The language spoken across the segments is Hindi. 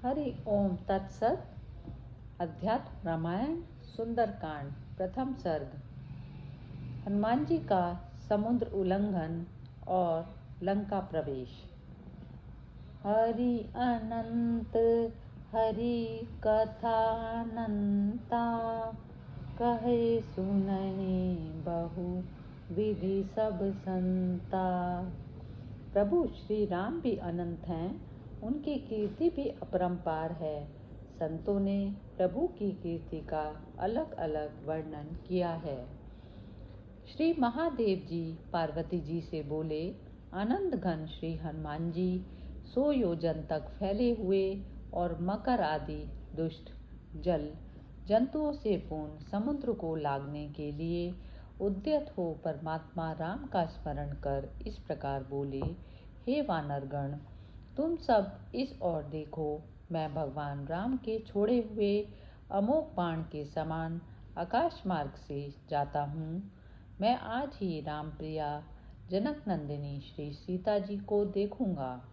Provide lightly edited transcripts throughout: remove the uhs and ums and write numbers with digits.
हरि ओम तत्सत। अध्यात्म रामायण सुंदरकांड प्रथम सर्ग। हनुमान जी का समुद्र उल्लंघन और लंका प्रवेश। हरि अनंत हरि कथानंता, कहे सुनहि बहु विधि सब संता। प्रभु श्री राम भी अनंत हैं, उनकी कीर्ति भी अपरंपार है। संतों ने प्रभु की कीर्ति का अलग अलग वर्णन किया है। श्री महादेव जी पार्वती जी से बोले, आनंद घन श्री हनुमान जी 100 योजन तक फैले हुए और मकर आदि दुष्ट जल जंतुओं से पूर्ण समुद्र को लागने के लिए उद्यत हो परमात्मा राम का स्मरण कर इस प्रकार बोले, हे वानरगण, तुम सब इस ओर देखो। मैं भगवान राम के छोड़े हुए अमोघ बाण के समान आकाश मार्ग से जाता हूँ। मैं आज ही राम प्रिया जनक नंदिनी श्री सीता जी को देखूंगा।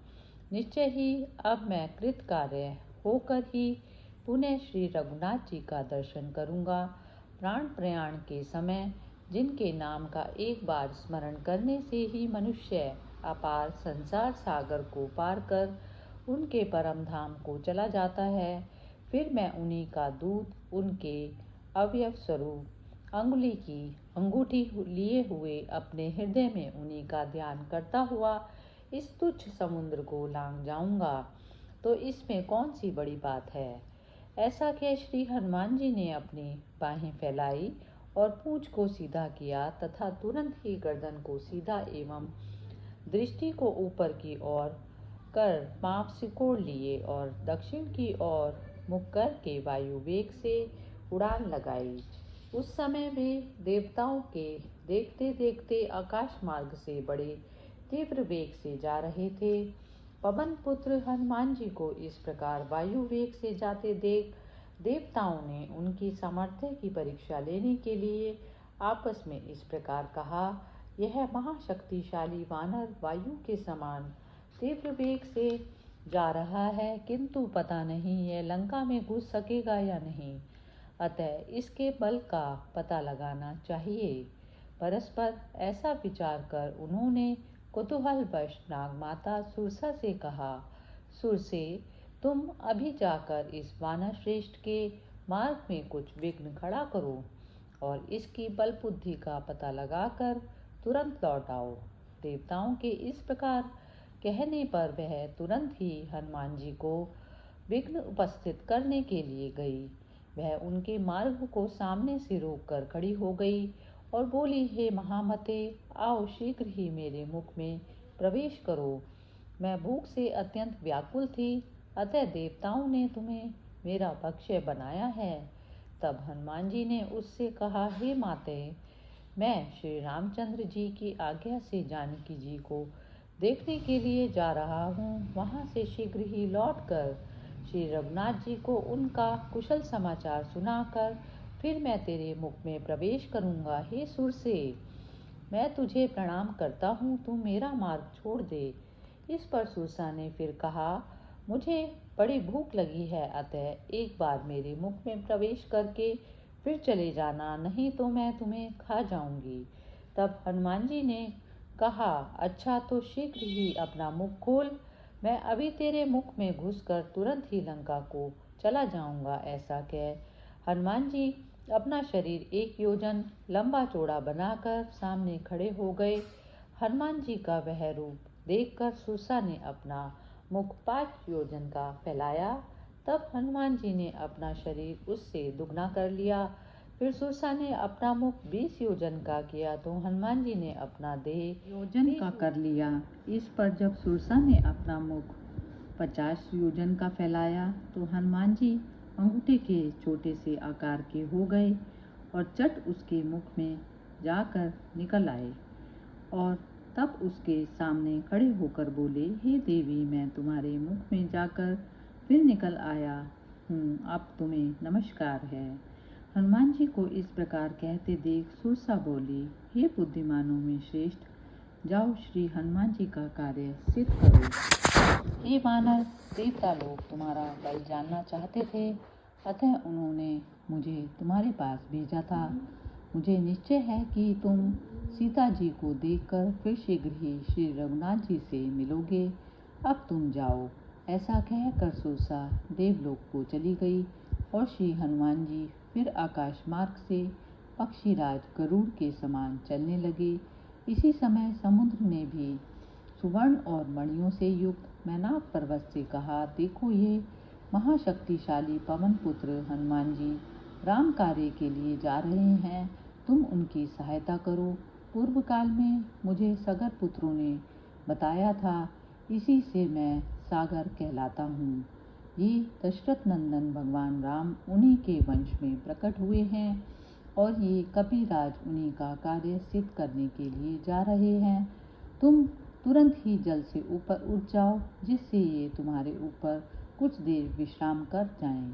निश्चय ही अब मैं कृत कार्य होकर ही पुनः श्री रघुनाथ जी का दर्शन करूंगा। प्राण प्रयाण के समय जिनके नाम का एक बार स्मरण करने से ही मनुष्य अपार संसार सागर को पार कर उनके परम धाम को चला जाता है, फिर मैं उन्हीं का दूत, उनके अवयव स्वरूप अंगुली की अंगूठी लिए हुए अपने हृदय में उन्हीं का ध्यान करता हुआ इस तुच्छ समुद्र को लांघ जाऊंगा। तो इसमें कौन सी बड़ी बात है। ऐसा कह श्री हनुमान जी ने अपनी बाहें फैलाई और पूंछ को सीधा किया तथा तुरंत ही गर्दन को सीधा एवं दृष्टि को ऊपर की ओर कर पांव सिकोड़ लिए और दक्षिण की ओर मुख करके वायु वेग से उड़ान लगाई। उस समय वे देवताओं के देखते देखते आकाश मार्ग से बड़े तीव्र वेग से जा रहे थे। पवन पुत्र हनुमान जी को इस प्रकार वायु वेग से जाते देख देवताओं ने उनकी सामर्थ्य की परीक्षा लेने के लिए आपस में इस प्रकार कहा, यह महाशक्तिशाली वानर वायु के समान तीव्र वेग से जा रहा है, किंतु पता नहीं यह लंका में घुस सकेगा या नहीं, अतः इसके बल का पता लगाना चाहिए। परस्पर ऐसा विचार कर उन्होंने कुतूहलवश नागमाता सुरसा से कहा, सुरसे, तुम अभी जाकर इस वानर श्रेष्ठ के मार्ग में कुछ विघ्न खड़ा करो और इसकी बल बुद्धि का पता लगाकर तुरंत लौट आओ। देवताओं के इस प्रकार कहने पर वह तुरंत ही हनुमान जी को विघ्न उपस्थित करने के लिए गई। वह उनके मार्ग को सामने से रोककर खड़ी हो गई और बोली, हे महामते, आओ शीघ्र ही मेरे मुख में प्रवेश करो। मैं भूख से अत्यंत व्याकुल थी, अतः देवताओं ने तुम्हें मेरा भक्ष्य बनाया है। तब हनुमान जी ने उससे कहा, हे माते, मैं श्री रामचंद्र जी की आज्ञा से जानकी जी को देखने के लिए जा रहा हूँ। वहाँ से शीघ्र ही लौटकर श्री रघुनाथ जी को उनका कुशल समाचार सुनाकर फिर मैं तेरे मुख में प्रवेश करूँगा। हे सुरसे, मैं तुझे प्रणाम करता हूँ, तू मेरा मार्ग छोड़ दे। इस पर सुरसा ने फिर कहा, मुझे बड़ी भूख लगी है, अतः एक बार मेरे मुख में प्रवेश करके फिर चले जाना, नहीं तो मैं तुम्हें खा जाऊंगी। तब हनुमान जी ने कहा, अच्छा तो शीघ्र ही अपना मुख खोल, मैं अभी तेरे मुख में घुसकर तुरंत ही लंका को चला जाऊंगा। ऐसा कह हनुमान जी अपना शरीर 1 योजन लंबा चौड़ा बनाकर सामने खड़े हो गए। हनुमान जी का वह रूप देखकर सुरसा ने अपना मुख 5 योजन का फैलाया। तब हनुमान जी ने अपना शरीर उससे दुगना कर लिया। फिर सुरसा ने अपना मुख 20 योजन का किया तो हनुमान जी ने अपना देह योजन का कर लिया। इस पर जब सुरसा ने अपना मुख 50 योजन का फैलाया तो हनुमान जी अंगूठे के छोटे से आकार के हो गए और चट उसके मुख में जाकर निकल आए और तब उसके सामने खड़े होकर बोले, हे देवी, मैं तुम्हारे मुख में जाकर फिर निकल आया हूँ, अब तुम्हें नमस्कार है। हनुमान जी को इस प्रकार कहते देख सुरसा बोली, हे बुद्धिमानों में श्रेष्ठ, जाओ श्री हनुमान जी का कार्य सिद्ध करो। हे वानर, देवता लोग तुम्हारा बल जानना चाहते थे, अतः उन्होंने मुझे तुम्हारे पास भेजा था। मुझे निश्चय है कि तुम सीता जी को देखकर फिर शीघ्र ही श्री रघुनाथ जी से मिलोगे। अब तुम जाओ। ऐसा कहकर सुरसा देवलोक को चली गई और श्री हनुमान जी फिर आकाश मार्ग से पक्षीराज गरुड़ के समान चलने लगे। इसी समय समुद्र ने भी सुवर्ण और मणियों से युक्त मैनाक पर्वत से कहा, देखो ये महाशक्तिशाली पवन पुत्र हनुमान जी राम कार्य के लिए जा रहे हैं, तुम उनकी सहायता करो। पूर्व काल में मुझे सगर पुत्रों ने बताया था, इसी से मैं सागर कहलाता हूँ। ये दशरथ नंदन भगवान राम उन्हीं के वंश में प्रकट हुए हैं और ये कपिराज उन्हीं का कार्य सिद्ध करने के लिए जा रहे हैं। तुम तुरंत ही जल से ऊपर उठ जाओ, जिससे ये तुम्हारे ऊपर कुछ देर विश्राम कर जाएं।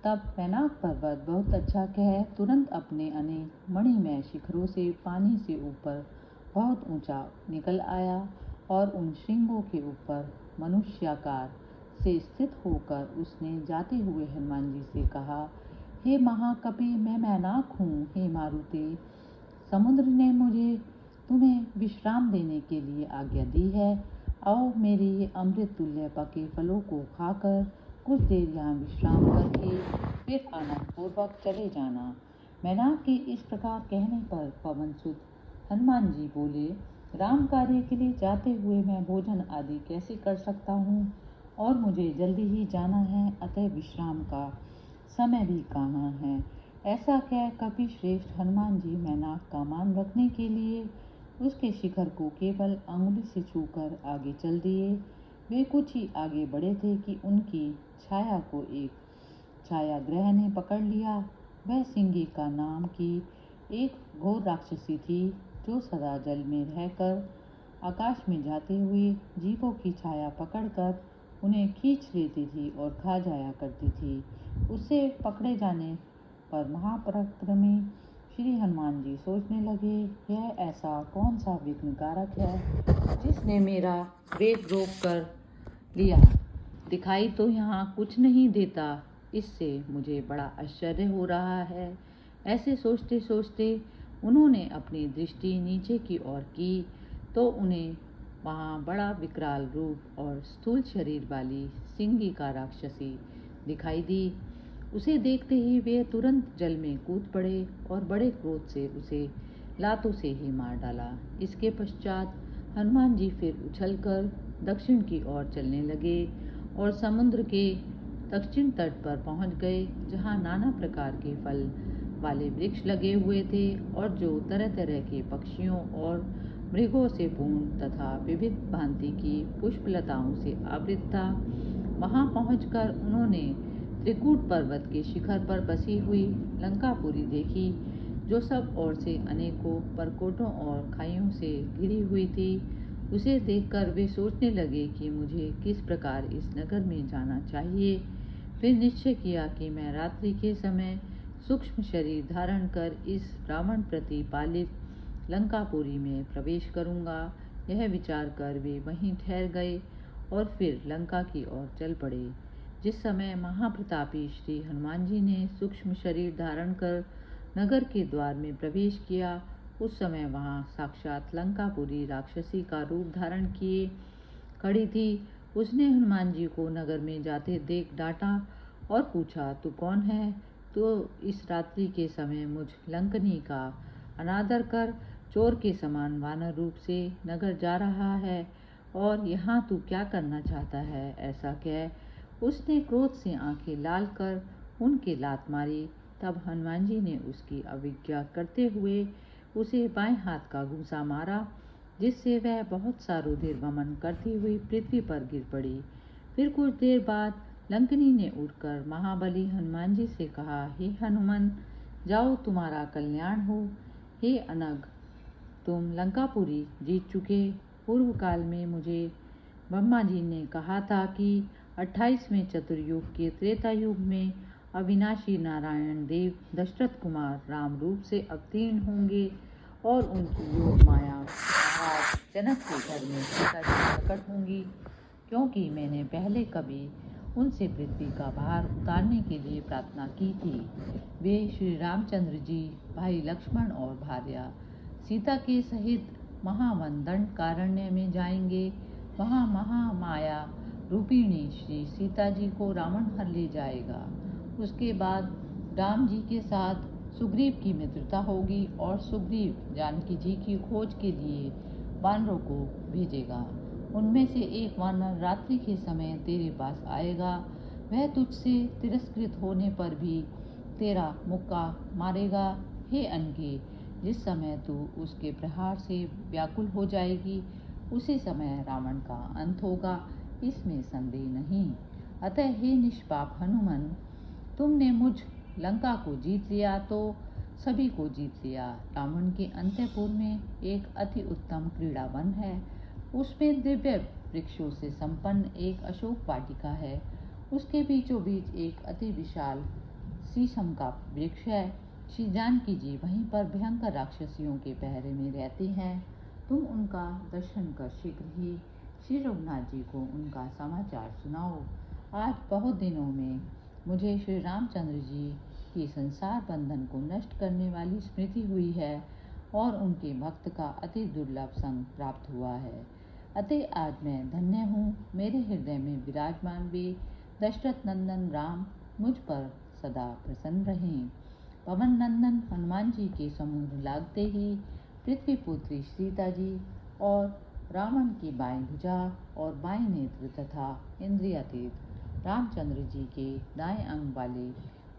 तब मैनाक पर्वत बहुत अच्छा कह तुरंत अपने अनेक मणिमय शिखरों से पानी से ऊपर बहुत ऊंचा निकल आया और उन श्रृंगों के ऊपर मनुष्याकार से स्थित होकर उसने जाते हुए हनुमान जी से कहा, हे महाकपि, मैं मैनाक हूँ। हे मारुति, समुद्र ने मुझे तुम्हें विश्राम देने के लिए आज्ञा दी है। आओ, मेरे ये अमृत तुल्य पके फलों को खाकर कुछ देर यहाँ विश्राम करके फिर आनंदपूर्वक चले जाना। मैनाक के इस प्रकार कहने पर पवनसुत हनुमान जी बोले, राम कार्य के लिए जाते हुए मैं भोजन आदि कैसे कर सकता हूँ, और मुझे जल्दी ही जाना है, अतः विश्राम का समय भी कहाँ है। ऐसा कह कपि श्रेष्ठ हनुमान जी मैनाक का मान रखने के लिए उसके शिखर को केवल अंगुली से छूकर आगे चल दिए। वे कुछ ही आगे बढ़े थे कि उनकी छाया को एक छायाग्रह ने पकड़ लिया। वह सिंगी का नाम की एक घोर राक्षसी थी, जो सदा जल में रहकर आकाश में जाते हुए जीवों की छाया पकड़कर उन्हें खींच लेती थी और खा जाया करती थी। उससे पकड़े जाने पर महापराक्रमी श्री हनुमान जी सोचने लगे, यह ऐसा कौन सा विघ्न कारक है जिसने मेरा वेग रोक कर लिया। दिखाई तो यहाँ कुछ नहीं देता, इससे मुझे बड़ा आश्चर्य हो रहा है। ऐसे सोचते सोचते उन्होंने अपनी दृष्टि नीचे की ओर की तो उन्हें वहाँ बड़ा विकराल रूप और स्थूल शरीर वाली सिंगी का राक्षसी दिखाई दी। उसे देखते ही वे तुरंत जल में कूद पड़े और बड़े क्रोध से उसे लातों से ही मार डाला। इसके पश्चात हनुमान जी फिर उछलकर दक्षिण की ओर चलने लगे और समुद्र के दक्षिण तट पर पहुंच गए, जहां नाना प्रकार के फल वाले वृक्ष लगे हुए थे और जो तरह तरह के पक्षियों और मृगों से पूर्ण तथा विविध भांति की पुष्पलताओं से आवृत था। वहां पहुंचकर उन्होंने त्रिकूट पर्वत के शिखर पर बसी हुई लंकापुरी देखी, जो सब ओर से अनेकों परकोटों और खाइयों से घिरी हुई थी। उसे देखकर वे सोचने लगे कि मुझे किस प्रकार इस नगर में जाना चाहिए। फिर निश्चय किया कि मैं रात्रि के समय सूक्ष्म शरीर धारण कर इस रावण प्रतिपालित लंकापुरी में प्रवेश करूंगा। यह विचार कर वे वहीं ठहर गए और फिर लंका की ओर चल पड़े। जिस समय महाप्रतापी श्री हनुमान जी ने सूक्ष्म शरीर धारण कर नगर के द्वार में प्रवेश किया, उस समय वहां साक्षात लंकापुरी राक्षसी का रूप धारण किए खड़ी थी। उसने हनुमान जी को नगर में जाते देख डांटा और पूछा, तू कौन है? तो इस रात्रि के समय मुझ लंकनी का अनादर कर चोर के समान वानर रूप से नगर जा रहा है, और यहाँ तू क्या करना चाहता है? ऐसा कह उसने क्रोध से आंखें लाल कर उनके लात मारी। तब हनुमान जी ने उसकी अवज्ञा करते हुए उसे बाएं हाथ का घूंसा मारा, जिससे वह बहुत सा रुधिर वमन करती हुई पृथ्वी पर गिर पड़ी। फिर कुछ देर बाद लंकनी ने उठकर महाबली हनुमान जी से कहा, हे हनुमान, जाओ, तुम्हारा कल्याण हो। हे अनग, तुम लंकापुरी जीत चुके। पूर्व काल में मुझे ब्रह्मा जी ने कहा था कि 28वें चतुर्युग के त्रेता युग में अविनाशी नारायण देव दशरथ कुमार राम रूप से अवतीर्ण होंगे और उनकी योग माया महाराज जनक के घर में सीता जी प्रकट होंगी, क्योंकि मैंने पहले कभी उनसे पृथ्वी का भार उतारने के लिए प्रार्थना की थी। वे श्री रामचंद्र जी, भाई लक्ष्मण और भार्या सीता के सहित महावन दंडकारण्य में जाएंगे। वहाँ महामाया रूपिणी श्री सीता जी को रावण हर ले जाएगा। उसके बाद राम जी के साथ सुग्रीव की मित्रता होगी और सुग्रीव जानकी जी की खोज के लिए वानरों को भेजेगा। उनमें से एक वानर रात्रि के समय तेरे पास आएगा। वह तुझसे तिरस्कृत होने पर भी तेरा मुक्का मारेगा। हे अनगे, जिस समय तू उसके प्रहार से व्याकुल हो जाएगी, उसी समय रावण का अंत होगा, इसमें संदेह नहीं। अतः हे निष्पाप हनुमान, तुमने मुझ लंका को जीत लिया तो सभी को जीत लिया। रावण के अंतःपुर में एक अति उत्तम क्रीड़ा वन है। उसमें दिव्य वृक्षों से संपन्न एक अशोक वाटिका है। उसके बीचों बीच एक अति विशाल शीशम का वृक्ष है। श्री जानकी जी वहीं पर भयंकर राक्षसियों के पहरे में रहती हैं। तुम उनका दर्शन कर शीघ्र ही श्री रघुनाथ जी को उनका समाचार सुनाओ। आज बहुत दिनों में मुझे श्री रामचंद्र जी की संसार बंधन को नष्ट करने वाली स्मृति हुई है और उनके भक्त का अति दुर्लभ संग प्राप्त हुआ है। अतः आज मैं धन्य हूँ। मेरे हृदय में विराजमान वे दशरथ नंदन राम मुझ पर सदा प्रसन्न रहें। पवन नंदन हनुमान जी के समुद्र लागते ही पृथ्वी पुत्री सीता जी और रावण की बाएं भुजा और बाएं नेत्र तथा इंद्रियातीत रामचंद्र जी के दाएं अंग वाले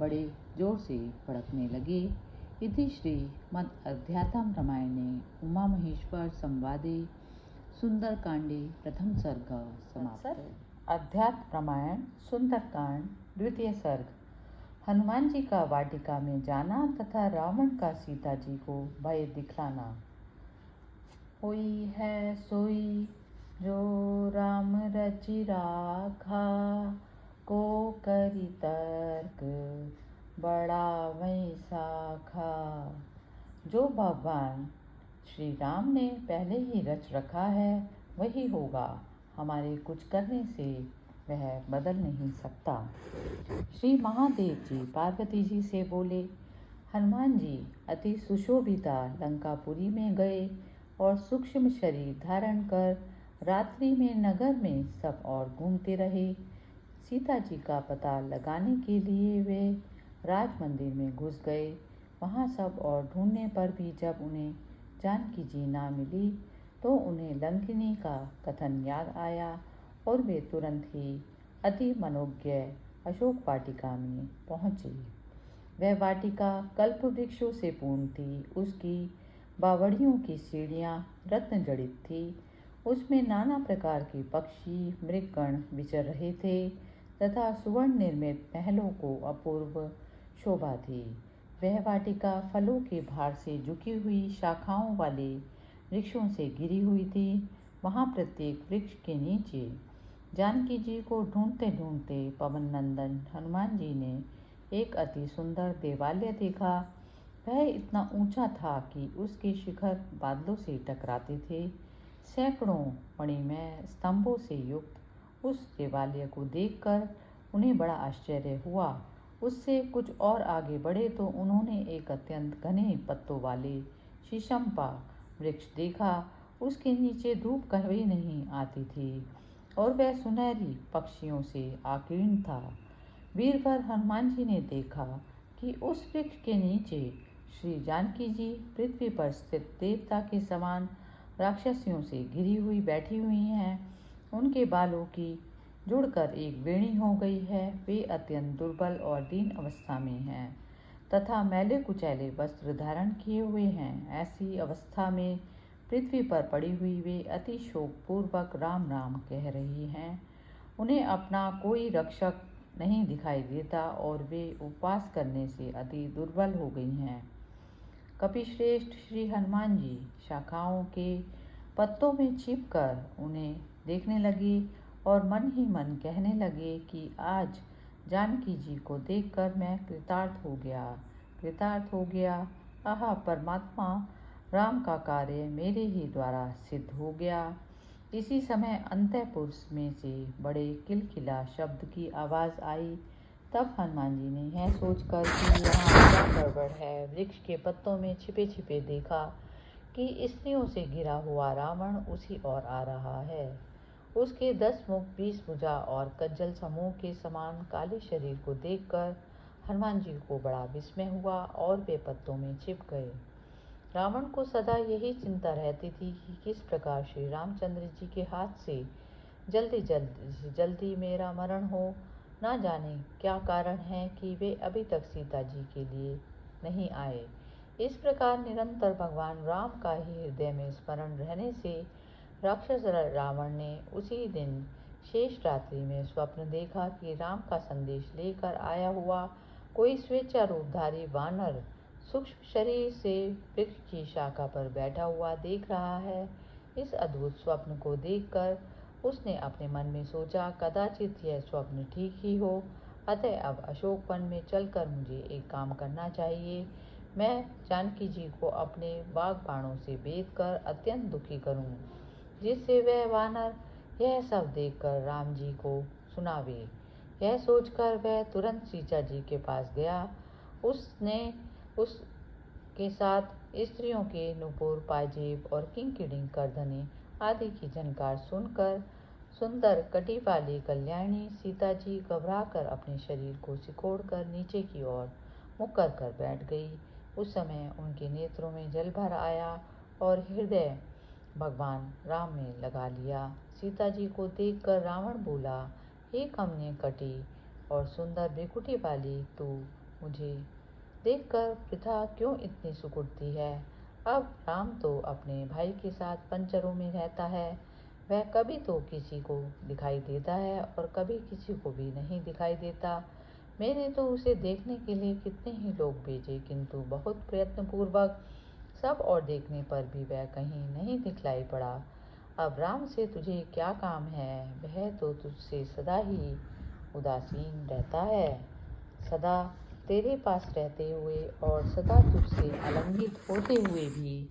बड़े जोर से भड़कने लगे। इति श्रीमद् अध्यात्म रामायणे उमा महेश्वर संवादे सुंदरकांडे प्रथम सर्ग समाप्त। अध्यात्म रामायण सुंदरकांड द्वितीय सर्ग। हनुमान जी का वाटिका में जाना तथा रावण का सीता जी को भय दिखलाना। होई है सोई जो राम रचि राखा, को करी तर्क बड़ा वै साखा। जो भगवान श्री राम ने पहले ही रच रखा है वही होगा, हमारे कुछ करने से वह बदल नहीं सकता। श्री महादेव जी पार्वती जी से बोले, हनुमान जी अति सुशोभिता लंकापुरी में गए और सूक्ष्म शरीर धारण कर रात्रि में नगर में सब और घूमते रहे। सीता जी का पता लगाने के लिए वे राज मंदिर में घुस गए। वहाँ सब और ढूंढने पर भी जब उन्हें जानकी जी ना मिली तो उन्हें लंकिनी का कथन याद आया और वे तुरंत ही अति मनोज्ञ अशोक वाटिका में पहुँचे। वह वाटिका कल्प वृक्षों से पूर्ण थी। उसकी बावड़ियों की सीढ़ियाँ रत्न जड़ित थी। उसमें नाना प्रकार के पक्षी मृगगण विचर रहे थे तथा सुवर्ण निर्मित महलों को अपूर्व शोभा थी। वह वाटिका फलों के भार से झुकी हुई शाखाओं वाले वृक्षों से घिरी हुई थी। वहाँ प्रत्येक वृक्ष के नीचे जानकी जी को ढूंढते ढूंढते पवन नंदन हनुमान जी ने एक अति सुंदर देवालय देखा। वह इतना ऊंचा था कि उसके शिखर बादलों से टकराते थे। सैकड़ों मणिमय स्तंभों से युक्त उस देवालय को देखकर उन्हें बड़ा आश्चर्य हुआ। उससे कुछ और आगे बढ़े तो उन्होंने एक अत्यंत घने पत्तों वाले शीशम का वृक्ष देखा। उसके नीचे धूप कभी नहीं आती थी और वह सुनहरी पक्षियों से आकीर्ण था। वीरवर हनुमान जी ने देखा कि उस वृक्ष के नीचे श्री जानकी जी पृथ्वी पर स्थित देवता के समान राक्षसियों से घिरी हुई बैठी हुई हैं। उनके बालों की जुड़कर एक वेणी हो गई है। वे अत्यंत दुर्बल और दीन अवस्था में हैं तथा मैले कुचैले वस्त्र धारण किए हुए हैं। ऐसी अवस्था में पृथ्वी पर पड़ी हुई वे अति शोकपूर्वक राम राम कह रही हैं। उन्हें अपना कोई रक्षक नहीं दिखाई देता और वे उपवास करने से अति दुर्बल हो गई हैं। कपिश्रेष्ठ श्री हनुमान जी शाखाओं के पत्तों में छिपकर उन्हें देखने लगे और मन ही मन कहने लगे कि आज जानकी जी को देखकर मैं कृतार्थ हो गया, कृतार्थ हो गया। आहा, परमात्मा राम का कार्य मेरे ही द्वारा सिद्ध हो गया। इसी समय अंतःपुर में से बड़े किलकिला शब्द की आवाज़ आई। तब हनुमान जी ने यह सोचकर कि यहाँ क्या गड़बड़ है, वृक्ष के पत्तों में छिपे छिपे देखा कि स्त्रियों से घिरा हुआ रावण उसी ओर आ रहा है। उसके 10 मुख 20 भुजा और कज्जल समूह के समान काले शरीर को देखकर हनुमान जी को बड़ा विस्मय हुआ और वे पत्तों में छिप गए। रावण को सदा यही चिंता रहती थी कि किस प्रकार श्री रामचंद्र जी के हाथ से जल्दी मेरा मरण हो। ना जाने क्या कारण है कि वे अभी तक सीता जी के लिए नहीं आए। इस प्रकार निरंतर भगवान राम का ही हृदय में स्मरण रहने से राक्षस रावण ने उसी दिन शेष रात्रि में स्वप्न देखा कि राम का संदेश लेकर आया हुआ कोई स्वेच्छारूपधारी वानर सूक्ष्म शरीर से वृक्ष की शाखा पर बैठा हुआ देख रहा है। इस अद्भुत स्वप्न को देखकर उसने अपने मन में सोचा, कदाचित यह स्वप्न ठीक ही हो, अतः अब अशोक वन में चलकर मुझे एक काम करना चाहिए। मैं जानकी जी को अपने बाग बाणों से बेध कर अत्यंत दुखी करूं, जिससे वह वानर यह सब देखकर राम जी को सुनावे। यह सोचकर वह तुरंत सीता जी के पास गया। उसने उसके साथ स्त्रियों के नुपुर पाजेब और किंकिणी करधने आदि की झनकार सुनकर सुंदर कटी वाली कल्याणी सीता जी घबराकर अपने शरीर को सिकोड़कर नीचे की ओर मुख कर बैठ गई। उस समय उनके नेत्रों में जल भर आया और हृदय भगवान राम में लगा लिया। सीता जी को देखकर रावण बोला, हे कमनीय कटी और सुंदर भ्रिकुटी वाली, तू मुझे देखकर वृथा क्यों इतनी सिकुड़ती है। अब राम तो अपने भाई के साथ पंचरों में रहता है। वह कभी तो किसी को दिखाई देता है और कभी किसी को भी नहीं दिखाई देता। मैंने तो उसे देखने के लिए कितने ही लोग भेजे, किंतु बहुत प्रयत्न पूर्वक सब और देखने पर भी वह कहीं नहीं दिखलाई पड़ा। अब राम से तुझे क्या काम है, वह तो तुझसे सदा ही उदासीन रहता है। सदा तेरे पास रहते हुए और सदा तुझसे आलिंगित होते हुए भी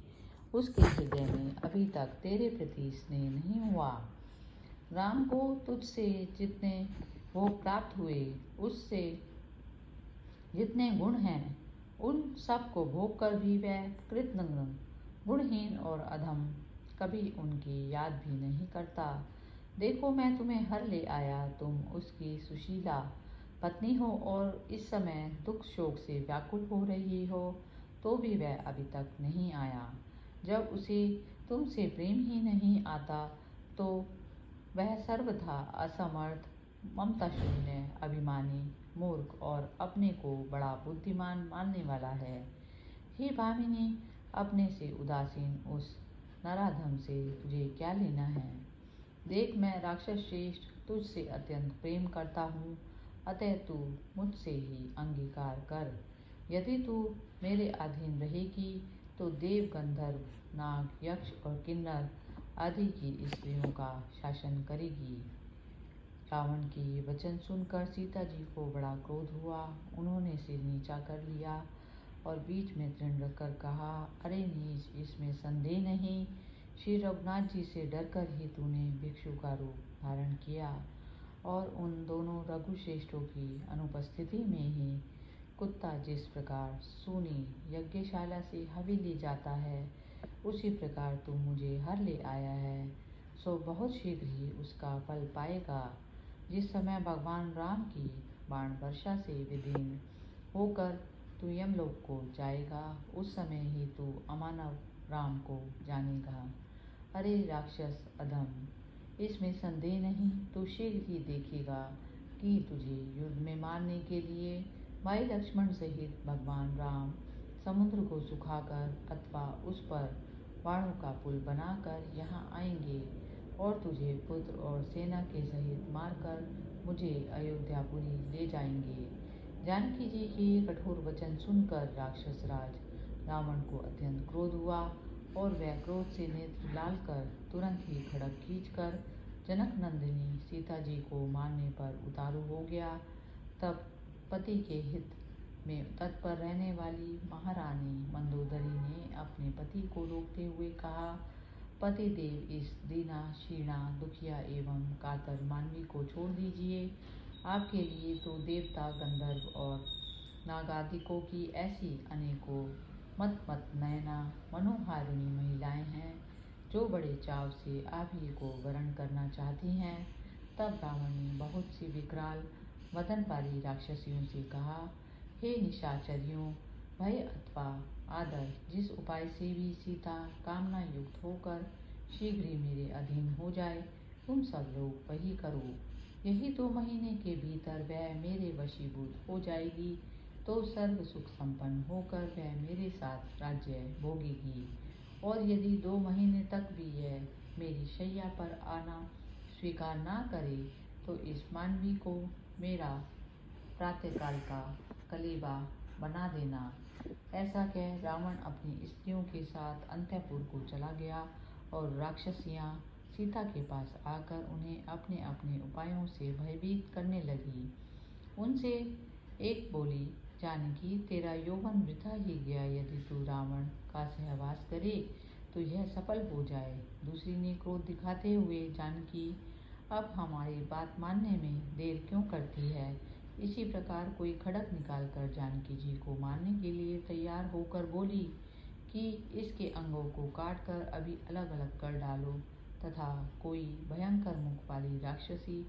उसके हृदय में अभी तक तेरे प्रति स्नेह नहीं हुआ। राम को तुझसे जितने भोग प्राप्त हुए, उससे जितने गुण हैं, उन सब को भोग कर भी वह कृतघ्न, गुणहीन और अधम कभी उनकी याद भी नहीं करता। देखो, मैं तुम्हें हर ले आया, तुम उसकी सुशीला पत्नी हो और इस समय दुख शोक से व्याकुल हो रही हो, तो भी वह अभी तक नहीं आया। जब उसे तुमसे प्रेम ही नहीं आता, तो वह सर्वथा असमर्थ, ममता शून्य, अभिमानी, मूर्ख और अपने को बड़ा बुद्धिमान मानने वाला है। हे भामिनी, अपने से उदासीन उस नराधम से तुझे क्या लेना है। देख, मैं राक्षस श्रेष्ठ तुझसे अत्यंत प्रेम करता हूँ, अतः तू मुझसे ही अंगीकार कर। यदि तू मेरे अधीन रहेगी तो देव, गंधर्व, नाग, यक्ष और किन्नर आदि की स्त्रियों का शासन करेगी। रावण के ये वचन सुनकर सीता जी को बड़ा क्रोध हुआ। उन्होंने सिर नीचा कर लिया और बीच में तृण रखकर कहा, अरे नीच, इसमें संदेह नहीं, श्री रघुनाथ जी से डरकर ही तूने भिक्षु का रूप धारण किया और उन दोनों रघुश्रेष्ठों की अनुपस्थिति में ही कुत्ता जिस प्रकार सूनी यज्ञशाला से हवि ले जाता है, उसी प्रकार तू मुझे हर ले आया है, सो बहुत शीघ्र ही उसका फल पाएगा। जिस समय भगवान राम की बाण वर्षा से विदीर्ण होकर तू यमलोक को जाएगा, उस समय ही तू अमानव राम को जानेगा। अरे राक्षस अधम, इसमें संदेह नहीं, तू शीघ्र ही देखेगा कि तुझे युद्ध में मारने के लिए भाई लक्ष्मण सहित भगवान राम समुद्र को सुखाकर अथवा उस पर बाणों का पुल बनाकर यहाँ आएंगे और तुझे पुत्र और सेना के सहित मारकर मुझे अयोध्यापुरी ले जाएंगे। जानकी जी के कठोर वचन सुनकर राक्षस राज रावण को अत्यंत क्रोध हुआ और वह क्रोध से नेत्र लाल कर तुरंत ही खड़ग खींचकर जनक नंदिनी सीता जी को मारने पर उतारू हो गया। तब पति के हित में तत्पर रहने वाली महारानी मंदोदरी ने अपने पति को रोकते हुए कहा, पति देव इस दीना शीणा दुखिया एवं कातर मानवी को छोड़ दीजिए। आपके लिए तो देवता गंधर्व और नागादिकों की ऐसी अनेकों मत नयना मनोहारिणी महिलाएं हैं जो बड़े चाव से आप ही को वरण करना चाहती हैं। तब रावण ने बहुत सी विकराल वदन वाली राक्षसियों से कहा, हे निशाचरियों, भय अथवा आदर जिस उपाय से भी सीता कामना युक्त होकर शीघ्र ही मेरे अधीन हो जाए, तुम सब लोग वही करो। यही 2 महीने के भीतर वह मेरे वशीभूत हो जाएगी तो सर्व सुख संपन्न होकर वह मेरे साथ राज्य भोगेगी। और यदि 2 महीने तक भी यह मेरी शैया पर आना स्वीकार ना करे तो इस मानवी को मेरा प्रातःकाल का कलेबा बना देना। ऐसा कह रावण अपनी स्त्रियों के साथ अंतःपुर को चला गया और राक्षसियां सीता के पास आकर उन्हें अपने अपने उपायों से भयभीत करने लगी। उनसे एक बोली, जानकी, तेरा यौवन वृथा ही गया यदि तू रावण का सहवास करे तो यह सफल हो जाए। दूसरी ने क्रोध दिखाते हुए, जानकी, अब हमारी बात मानने में देर क्यों करती है? इसी प्रकार कोई खड्ग निकालकर जानकी जी को मारने के लिए तैयार होकर बोली कि इसके अंगों को काटकर अभी अलग अलग कर डालो। तथा कोई भयंकर मुख वाली राक्षसी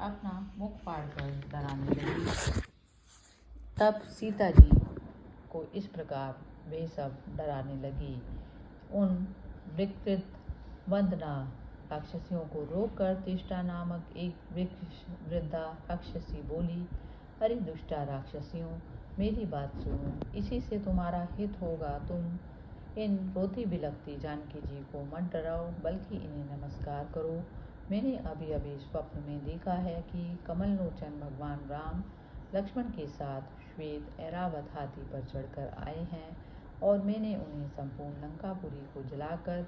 अपना मुख फाड़कर डराने लगी। तब सीता जी को इस प्रकार वे सब डराने लगी। उन विकृत वंदना राक्षसियों को रोककर तिष्ठा नामक एक वृद्धा राक्षसी बोली, अरे दुष्टा राक्षसियों, मेरी बात सुनो, इसी से तुम्हारा हित होगा। तुम इन रोती बिलखती जानकी जी को मत डराओ, बल्कि इन्हें नमस्कार करो। मैंने अभी अभी स्वप्न में देखा है कि कमल लोचन भगवान राम लक्ष्मण के साथ श्वेत ऐरावत हाथी पर चढ़कर आए हैं और मैंने उन्हें संपूर्ण लंकापुरी को जलाकर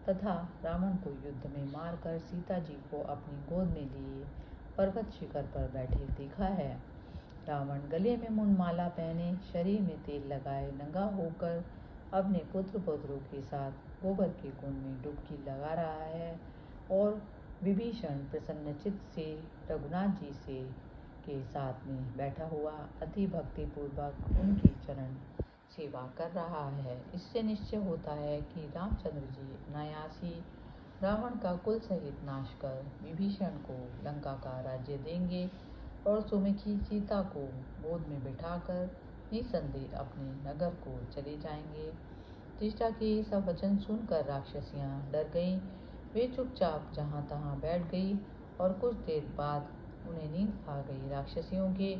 तथा रावण को युद्ध में मारकर सीता जी को अपनी गोद में लिए पर्वत शिखर पर बैठे देखा है। रावण गले में मुंडमाला पहने, शरीर में तेल लगाए, नंगा होकर अपने पुत्र पौत्रों के साथ गोबर के कुंड में डुबकी लगा रहा है और विभीषण प्रसन्नचित्त से रघुनाथ जी से के साथ में बैठा हुआ अति भक्ति पूर्वक उनकी चरण सेवा कर रहा है। इससे निश्चय होता है कि रामचंद्र जी अनायास ही रावण का कुल सहित नाश कर विभीषण को लंका का राज्य देंगे और सुमुखी सीता को गोद में बिठाकर निसंदेह अपने नगर को चले जाएंगे। तिष्ठा के सब वचन सुनकर राक्षसियां डर गईं। वे चुपचाप जहां तहां बैठ गई और कुछ देर बाद उन्हें नींद आ गई। राक्षसियों के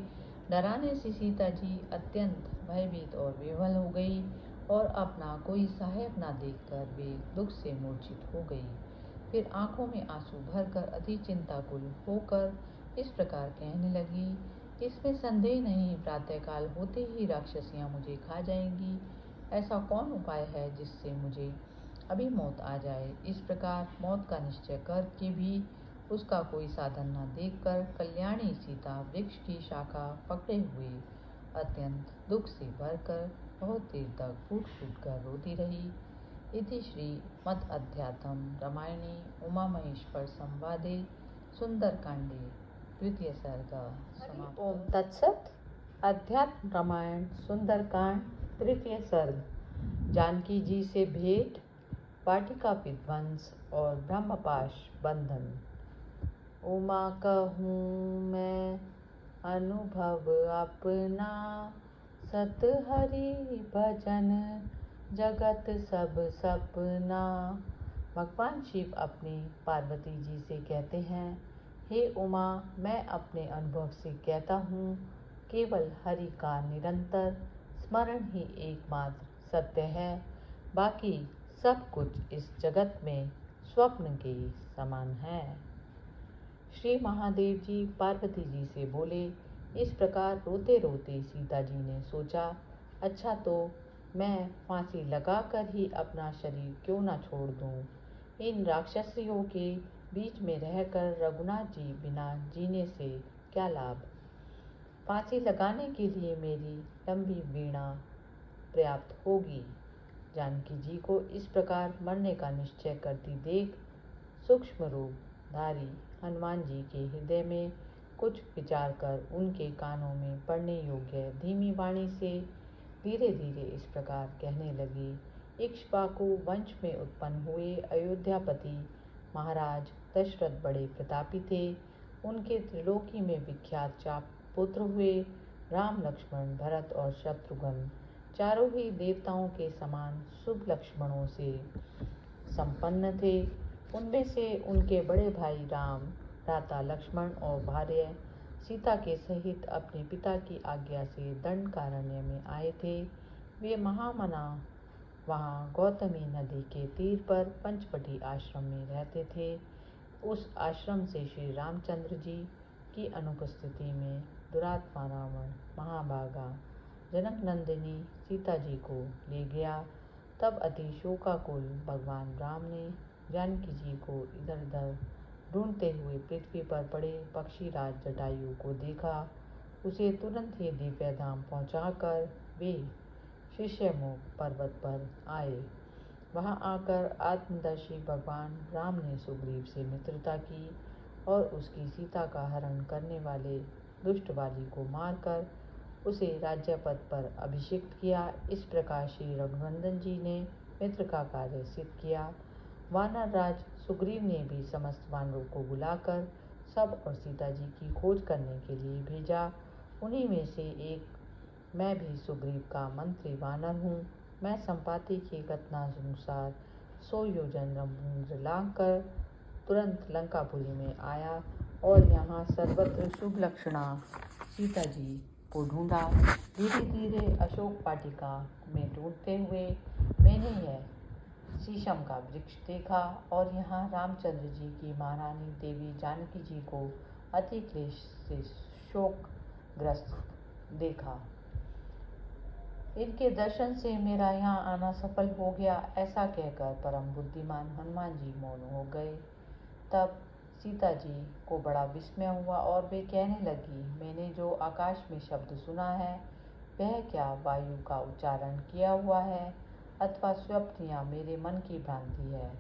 डराने से सीता जी अत्यंत भयभीत और विह्वल हो गई और अपना कोई सहायक न देखकर वे दुख से मूर्छित हो गई। फिर आंखों में आंसू भरकर अति चिंताकुल होकर इस प्रकार कहने लगी, इसमें संदेह नहीं, प्रातःकाल होते ही राक्षसियां मुझे खा जाएंगी। ऐसा कौन उपाय है जिससे मुझे अभी मौत आ जाए? इस प्रकार मौत का निश्चय करके भी उसका कोई साधन न देखकर कल्याणी सीता वृक्ष की शाखा पकड़े हुए अत्यंत दुख से भरकर बहुत देर तक फूट फूट कर रोती रही। इति श्री मद अध्यात्म रामायणे उमा महेश्वर संवादे सुंदरकांडे द्वितीय सर्ग समाप्त। ओम तत्सत। अध्यात्म रामायण सुंदरकांड तृतीय सर्ग। जानकी जी से भेंट, वाटिका विध्वंस और ब्रह्मपाश बंधन। उमा कहूँ मैं अनुभव अपना, सत हरि भजन जगत सब सपना। भगवान शिव अपनी पार्वती जी से कहते हैं, हे उमा, मैं अपने अनुभव से कहता हूँ, केवल हरि का निरंतर स्मरण ही एकमात्र सत्य है। बाकी सब कुछ इस जगत में स्वप्न के समान है। श्री महादेव जी पार्वती जी से बोले। इस प्रकार रोते रोते सीता जी ने सोचा, अच्छा तो मैं फांसी लगाकर ही अपना शरीर क्यों न छोड़ दूं। इन राक्षसियों के बीच में रहकर रघुनाथ जी बिना जीने से क्या लाभ। फांसी लगाने के लिए मेरी लंबी वीणा पर्याप्त होगी, जानकी जी को इस प्रकार मरने का निश्चय करती देख सूक्ष्म रूपधारी हनुमान जी के हृदय में कुछ विचार कर उनके कानों में पड़ने योग्य धीमी वाणी से धीरे धीरे इस प्रकार कहने लगी। इक्ष्वाकु वंश में उत्पन्न हुए अयोध्यापति महाराज दशरथ बड़े प्रतापी थे। उनके त्रिलोकी में विख्यात चार पुत्र हुए। राम, लक्ष्मण, भरत और शत्रुघ्न चारों ही देवताओं के समान शुभ लक्षणों से संपन्न थे। उनमें से उनके बड़े भाई राम, भ्राता लक्ष्मण और भार्य सीता के सहित अपने पिता की आज्ञा से दंडकारण्य में आए थे। वे महामना वहाँ गौतमी नदी के तीर पर पंचवटी आश्रम में रहते थे। उस आश्रम से श्री रामचंद्र जी की अनुपस्थिति में दुरात्मा रावण महाभागा जनक नंदिनी सीता जी को ले गया। तब अति शोकाकुल भगवान राम ने जानकी जी को इधर उधर ढूंढते हुए पृथ्वी पर पड़े पक्षीराज जटायु को देखा। उसे तुरंत ही दिव्य धाम पहुंचाकर वे शीशमुख पर्वत पर आए। वहां आकर आत्मदर्शी भगवान राम ने सुग्रीव से मित्रता की और उसकी सीता का हरण करने वाले दुष्ट वाली को मारकर उसे राज्य पद पर अभिषिक्त किया। इस प्रकार श्री रघुनंदन जी ने मित्र का कार्य सिद्ध किया। वानर राज सुग्रीव ने भी समस्त वानरों को बुलाकर सब और सीता जी की खोज करने के लिए भेजा। उन्हीं में से एक मैं भी सुग्रीव का मंत्री वानर हूँ। मैं संपाति के कथनानुसार 100 योजन समुद्र लांघकर तुरंत लंकापुरी में आया और यहाँ सर्वत्र शुभ लक्षणा सीता जी को ढूंढा। धीरे धीरे अशोक वाटिका में ढूंढते हुए मैंने यह शीशम का वृक्ष देखा और यहाँ रामचंद्र जी की महारानी देवी जानकी जी को अति क्लेश से शोकग्रस्त देखा। इनके दर्शन से मेरा यहाँ आना सफल हो गया। ऐसा कहकर परम बुद्धिमान हनुमान जी मौन हो गए। तब सीता जी को बड़ा विस्मय हुआ और वे कहने लगी, मैंने जो आकाश में शब्द सुना है वह क्या वायु का उच्चारण किया हुआ है अथवा स्वप्न या मेरे मन की भ्रांति है,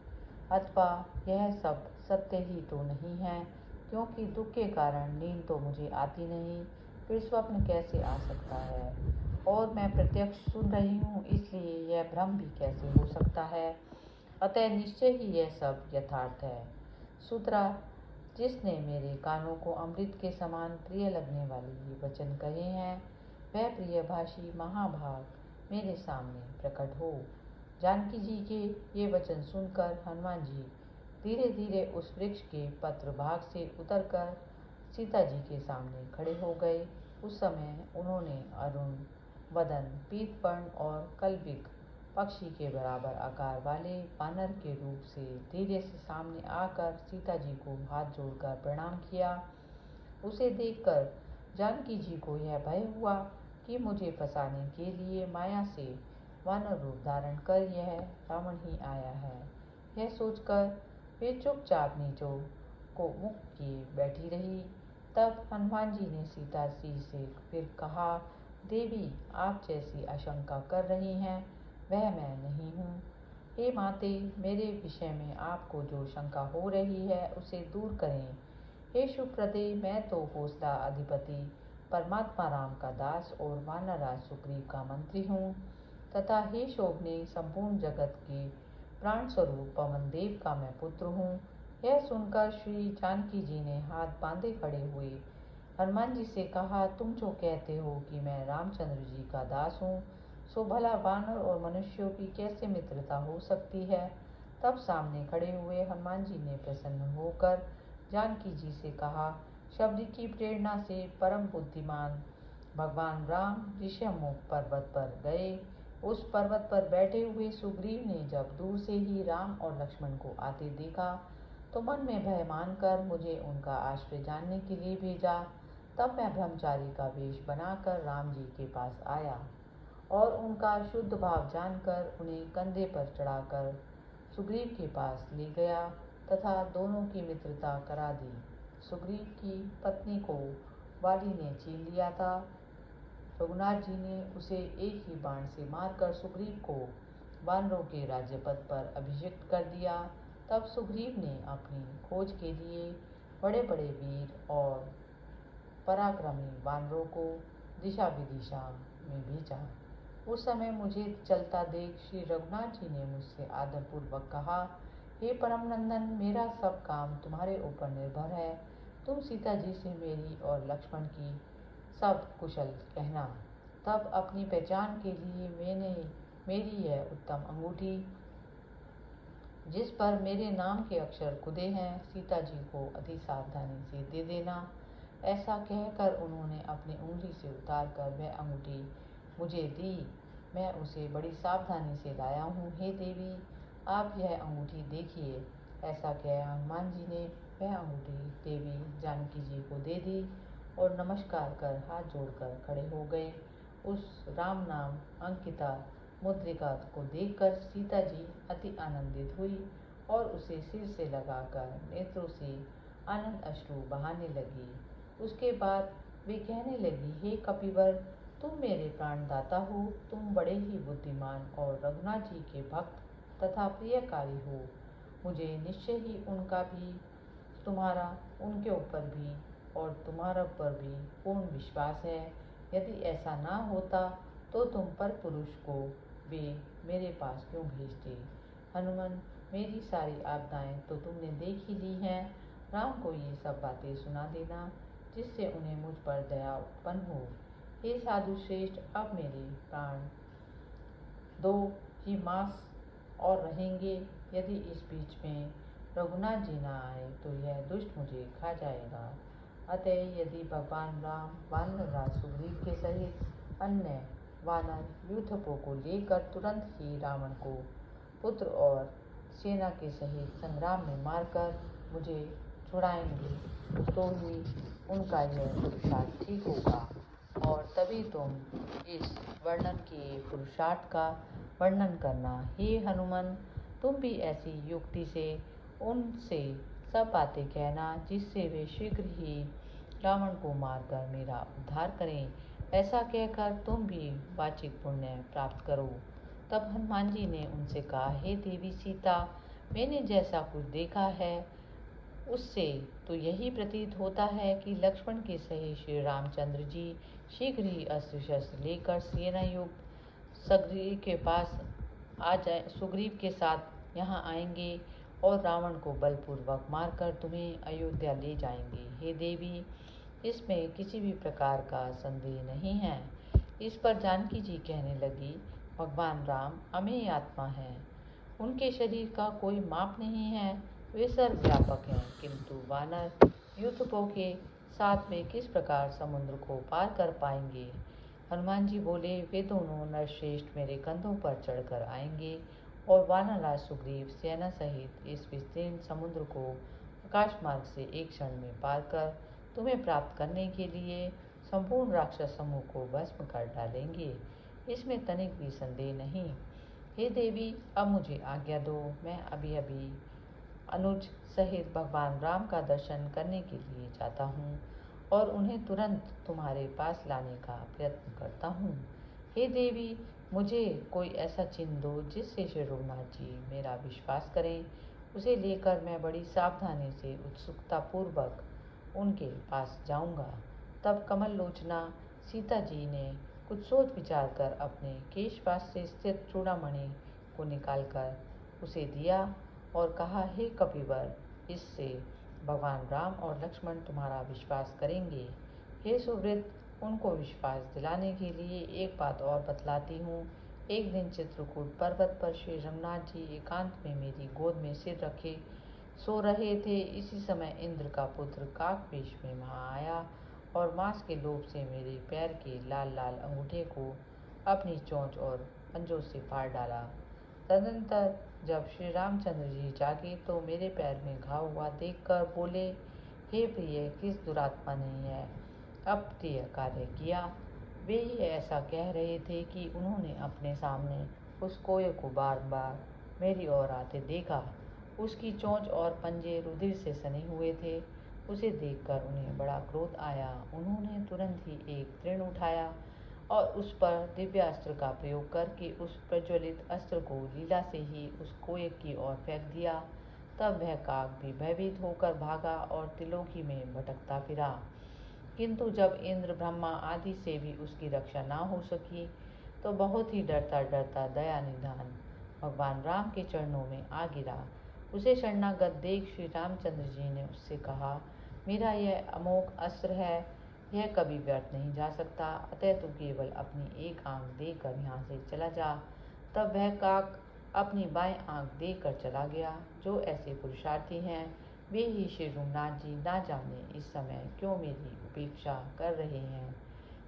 अथवा यह सब सत्य ही तो नहीं है, क्योंकि दुख के कारण नींद तो मुझे आती नहीं, फिर स्वप्न कैसे आ सकता है, और मैं प्रत्यक्ष सुन रही हूँ, इसलिए यह भ्रम भी कैसे हो सकता है। अतः निश्चय ही यह सब यथार्थ है। सूत्रा, जिसने मेरे कानों को अमृत के समान प्रिय लगने वाले ये वचन कहे हैं वह प्रियभाषी महाभाग मेरे सामने प्रकट हो। जानकी जी के ये वचन सुनकर हनुमान जी धीरे धीरे उस वृक्ष के पत्र भाग से उतरकर सीता जी के सामने खड़े हो गए। उस समय उन्होंने अरुण वदन, पीतवर्ण और कलविक पक्षी के बराबर आकार वाले वानर के रूप से धीरे से सामने आकर सीता जी को हाथ जोड़कर प्रणाम किया। उसे देखकर जानकी जी को यह भय हुआ कि मुझे फंसाने के लिए माया से वानर रूप धारण कर यह रावण ही आया है। यह सोचकर वे चुपचाप नीचों को मुख किए बैठी रही। तब हनुमान जी ने सीता जी से फिर कहा, देवी, आप जैसी आशंका कर रही हैं वह मैं नहीं हूँ। हे माते, मेरे विषय में आपको जो शंका हो रही है उसे दूर करें। हे शुभप्रदे, मैं तो कौशला अधिपति परमात्मा राम का दास और वानरराज सुग्रीव का मंत्री हूँ, तथा हे शोभने, संपूर्ण जगत के प्राण स्वरूप पवन देव का मैं पुत्र हूँ। यह सुनकर श्री जानकी जी ने हाथ बांधे खड़े हुए हनुमान जी से कहा, तुम जो कहते हो कि मैं रामचंद्र जी का दास हूँ, सो भला वानर और मनुष्यों की कैसे मित्रता हो सकती है। तब सामने खड़े हुए हनुमान जी ने प्रसन्न होकर जानकी जी से कहा, शब्द की प्रेरणा से परम बुद्धिमान भगवान राम ऋषमुख पर्वत पर गए। उस पर्वत पर बैठे हुए सुग्रीव ने जब दूर से ही राम और लक्ष्मण को आते देखा तो मन में भय मानकर मुझे उनका आश्रय जानने के लिए भेजा। तब मैं ब्रह्मचारी का वेश बनाकर राम जी के पास आया और उनका शुद्ध भाव जानकर उन्हें कंधे पर चढ़ाकर सुग्रीव के पास ले गया तथा दोनों की मित्रता करा दी। सुग्रीव की पत्नी को वाली ने छीन लिया था। रघुनाथ जी ने उसे एक ही बाण से मारकर सुग्रीव को वानरों के राज्य पद पर अभिषिक्त कर दिया। तब सुग्रीव ने अपनी खोज के लिए बड़े बड़े वीर और पराक्रमी वानरों को दिशा विदिशा में भेजा। उस समय मुझे चलता देख श्री रघुनाथ जी ने मुझसे आदरपूर्वक कहा, हे परम नंदन, मेरा सब काम तुम्हारे ऊपर निर्भर है। तुम सीता जी से मेरी और लक्ष्मण की सब कुशल कहना। तब अपनी पहचान के लिए मेरी यह उत्तम अंगूठी, जिस पर मेरे नाम के अक्षर खुदे हैं, सीता जी को अति सावधानी से दे देना। ऐसा कहकर उन्होंने अपनी उंगली से उतारकर वह अंगूठी मुझे दी। मैं उसे बड़ी सावधानी से लाया हूँ। हे देवी, आप यह अंगूठी देखिए। ऐसा कह हनुमान जी ने वह अंगूठी देवी जानकी जी को दे दी और नमस्कार कर हाथ जोड़कर खड़े हो गए। उस राम नाम अंकिता मुद्रिका को देखकर सीता जी अति आनंदित हुई और उसे सिर से लगाकर नेत्रों से आनंद अश्रु बहाने लगी। उसके बाद वे कहने लगी, हे कपिवर, तुम मेरे प्राणदाता हो। तुम बड़े ही बुद्धिमान और रघुनाथ जी के भक्त तथा प्रियकारी हो। मुझे निश्चय ही उनका भी तुम्हारा उनके ऊपर भी और तुम्हारा पर भी पूर्ण विश्वास है। यदि ऐसा ना होता तो तुम पर पुरुष को वे मेरे पास क्यों भेजते। हनुमान, मेरी सारी आपदाएं तो तुमने देख ही ली हैं। राम को ये सब बातें सुना देना, जिससे उन्हें मुझ पर दया उत्पन्न हो। हे साधु श्रेष्ठ, अब मेरे प्राण 2 ही मास और रहेंगे। यदि इस बीच में रघुनाथ जी न आए तो यह दुष्ट मुझे खा जाएगा। अतः यदि भगवान राम वानरराज सुग्रीव के सहित अन्य वानर यूथपों को लेकर तुरंत ही रावण को पुत्र और सेना के सहित संग्राम में मारकर मुझे छुड़ाएंगे तो ही उनका यह पुरुषार्थ ठीक होगा, और तभी तुम इस वर्णन किए पुरुषार्थ का वर्णन करना। हे हनुमान, तुम भी ऐसी युक्ति से उनसे सब बातें कहना, जिससे वे शीघ्र ही रावण को मारकर मेरा उद्धार करें। ऐसा कहकर तुम भी वाचिक पुण्य प्राप्त करो। तब हनुमान जी ने उनसे कहा, हे देवी सीता, मैंने जैसा कुछ देखा है उससे तो यही प्रतीत होता है कि लक्ष्मण के सहित श्री रामचंद्र जी शीघ्र ही अस्त्र शस्त्र लेकर सेना युक्त सुग्रीव के पास आ जाए सुग्रीव के साथ यहाँ आएंगे और रावण को बलपूर्वक मारकर तुम्हें अयोध्या ले जाएंगे। हे देवी, इसमें किसी भी प्रकार का संदेह नहीं है। इस पर जानकी जी कहने लगी, भगवान राम अमेय आत्मा है। उनके शरीर का कोई माप नहीं है। वे सर्वव्यापक हैं, किंतु वानर यूथपों के साथ में किस प्रकार समुद्र को पार कर पाएंगे। हनुमान जी बोले, वे दोनों नरश्रेष्ठ मेरे कंधों पर चढ़कर आएंगे और वानरराज सुग्रीव सेना सहित इस विस्तीर्ण समुद्र को आकाश मार्ग से एक क्षण में पार कर तुम्हें प्राप्त करने के लिए संपूर्ण राक्षस समूह को भस्म कर डालेंगे। इसमें तनिक भी संदेह नहीं। हे देवी, अब मुझे आज्ञा दो। मैं अभी अभी अनुज सहित भगवान राम का दर्शन करने के लिए जाता हूँ और उन्हें तुरंत तुम्हारे पास लाने का प्रयत्न करता हूँ। हे देवी, मुझे कोई ऐसा चिन्ह दो जिससे श्री रघुनाथ जी मेरा विश्वास करें। उसे लेकर मैं बड़ी सावधानी से उत्सुकता पूर्वक उनके पास जाऊंगा। तब कमल लोचना सीता जी ने कुछ सोच विचार कर अपने केशपाश से स्थित चूड़ामणि को निकालकर उसे दिया और कहा, हे कपिवर, इससे भगवान राम और लक्ष्मण तुम्हारा विश्वास करेंगे। हे सुवृत, उनको विश्वास दिलाने के लिए एक बात और बतलाती हूँ। एक दिन चित्रकूट पर्वत पर श्री रघुनाथ जी एकांत में मेरी गोद में सिर रखे सो रहे थे। इसी समय इंद्र का पुत्र काक वेश में वहाँ आया और मांस के लोभ से मेरे पैर के लाल लाल अंगूठे को अपनी चोंच और पंजों से फाड़ डाला। तदनंतर जब श्री रामचंद्र जी जागे तो मेरे पैर में घाव हुआ देखकर बोले, हे प्रिय, किस दुरात्मा ने यह अप्रिय कार्य किया। वे ही ऐसा कह रहे थे कि उन्होंने अपने सामने उस कोय को बार बार मेरी ओर आते देखा। उसकी चोंच और पंजे रुधिर से सने हुए थे। उसे देखकर उन्हें बड़ा क्रोध आया। उन्होंने तुरंत ही एक तृण उठाया और उस पर दिव्यास्त्र का प्रयोग करके उस प्रज्वलित अस्त्र को लीला से ही उस कोयक की ओर फेंक दिया। तब वह काक भी भयभीत होकर भागा और त्रिलोकी में भटकता फिरा। किंतु जब इंद्र, ब्रह्मा आदि से भी उसकी रक्षा न हो सकी तो बहुत ही डरता डरता दया निधान भगवान राम के चरणों में आ गिरा। उसे शरणागत देख श्री रामचंद्र जी ने उससे कहा, मेरा यह अमोघ अस्त्र है, यह कभी व्यर्थ नहीं जा सकता, अतः तू केवल अपनी एक आंख देकर यहाँ से चला जा। तब वह काक अपनी बाएं आंख देकर चला गया। जो ऐसे पुरुषार्थी हैं वे ही श्री रघुनाथ जी ना जाने इस समय क्यों मेरी उपेक्षा कर रहे हैं।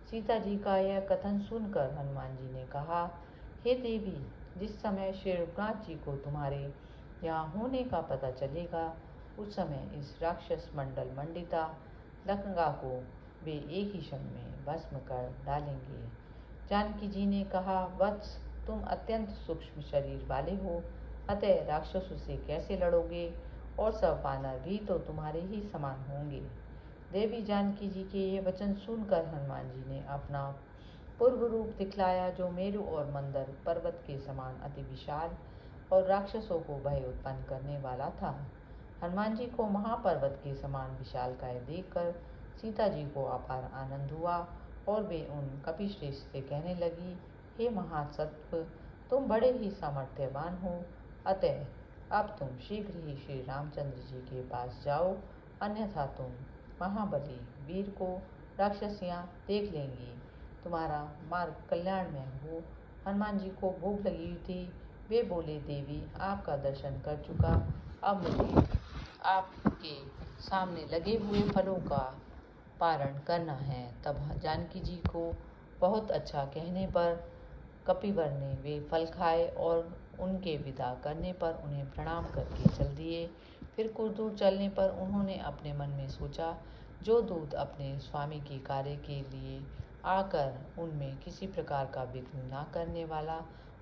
सीता जी का यह कथन सुनकर हनुमान जी ने कहा, हे देवी, जिस समय श्री रघुनाथ जी को तुम्हारे यहाँ होने का पता चलेगा उस समय इस राक्षस मंडल मंडिता लंका को वे एक ही क्षण में भस्म कर डालेंगे। जानकी जी ने कहा, वत्स, तुम अत्यंत सूक्ष्म शरीर वाले हो, अतः राक्षसों से कैसे लड़ोगे, और सब वानर भी तो तुम्हारे ही समान होंगे। देवी जानकी जी के ये वचन सुनकर हनुमान जी ने अपना पूर्व रूप दिखलाया, जो मेरु और मंदर पर्वत के समान अति विशाल और राक्षसों को भय उत्पन्न करने वाला था। हनुमान जी को महापर्वत के समान विशालकाय देखकर सीता जी को अपार आनंद हुआ और वे उन कपिश्रेष्ठ से कहने लगी, हे महासत्व, तुम बड़े ही सामर्थ्यवान हो, अतः अब तुम शीघ्र ही श्री रामचंद्र जी के पास जाओ, अन्यथा तुम महाबली वीर को राक्षसियां देख लेंगी, तुम्हारा मार्ग कल्याणमय हो। हनुमान जी को भूख लगी हुई थी। वे बोले, देवी, आपका दर्शन कर चुका, अब मुझे आपके सामने लगे हुए फलों का पारण करना है। तब जानकी जी को बहुत अच्छा कहने पर कपिवर ने वे फल खाए और उनके विदा करने पर उन्हें प्रणाम करके चल दिए। फिर कुछ दूर चलने पर उन्होंने अपने मन में सोचा, जो दूत अपने स्वामी के कार्य के लिए आकर उनमें किसी प्रकार का विघ्न न करने वाला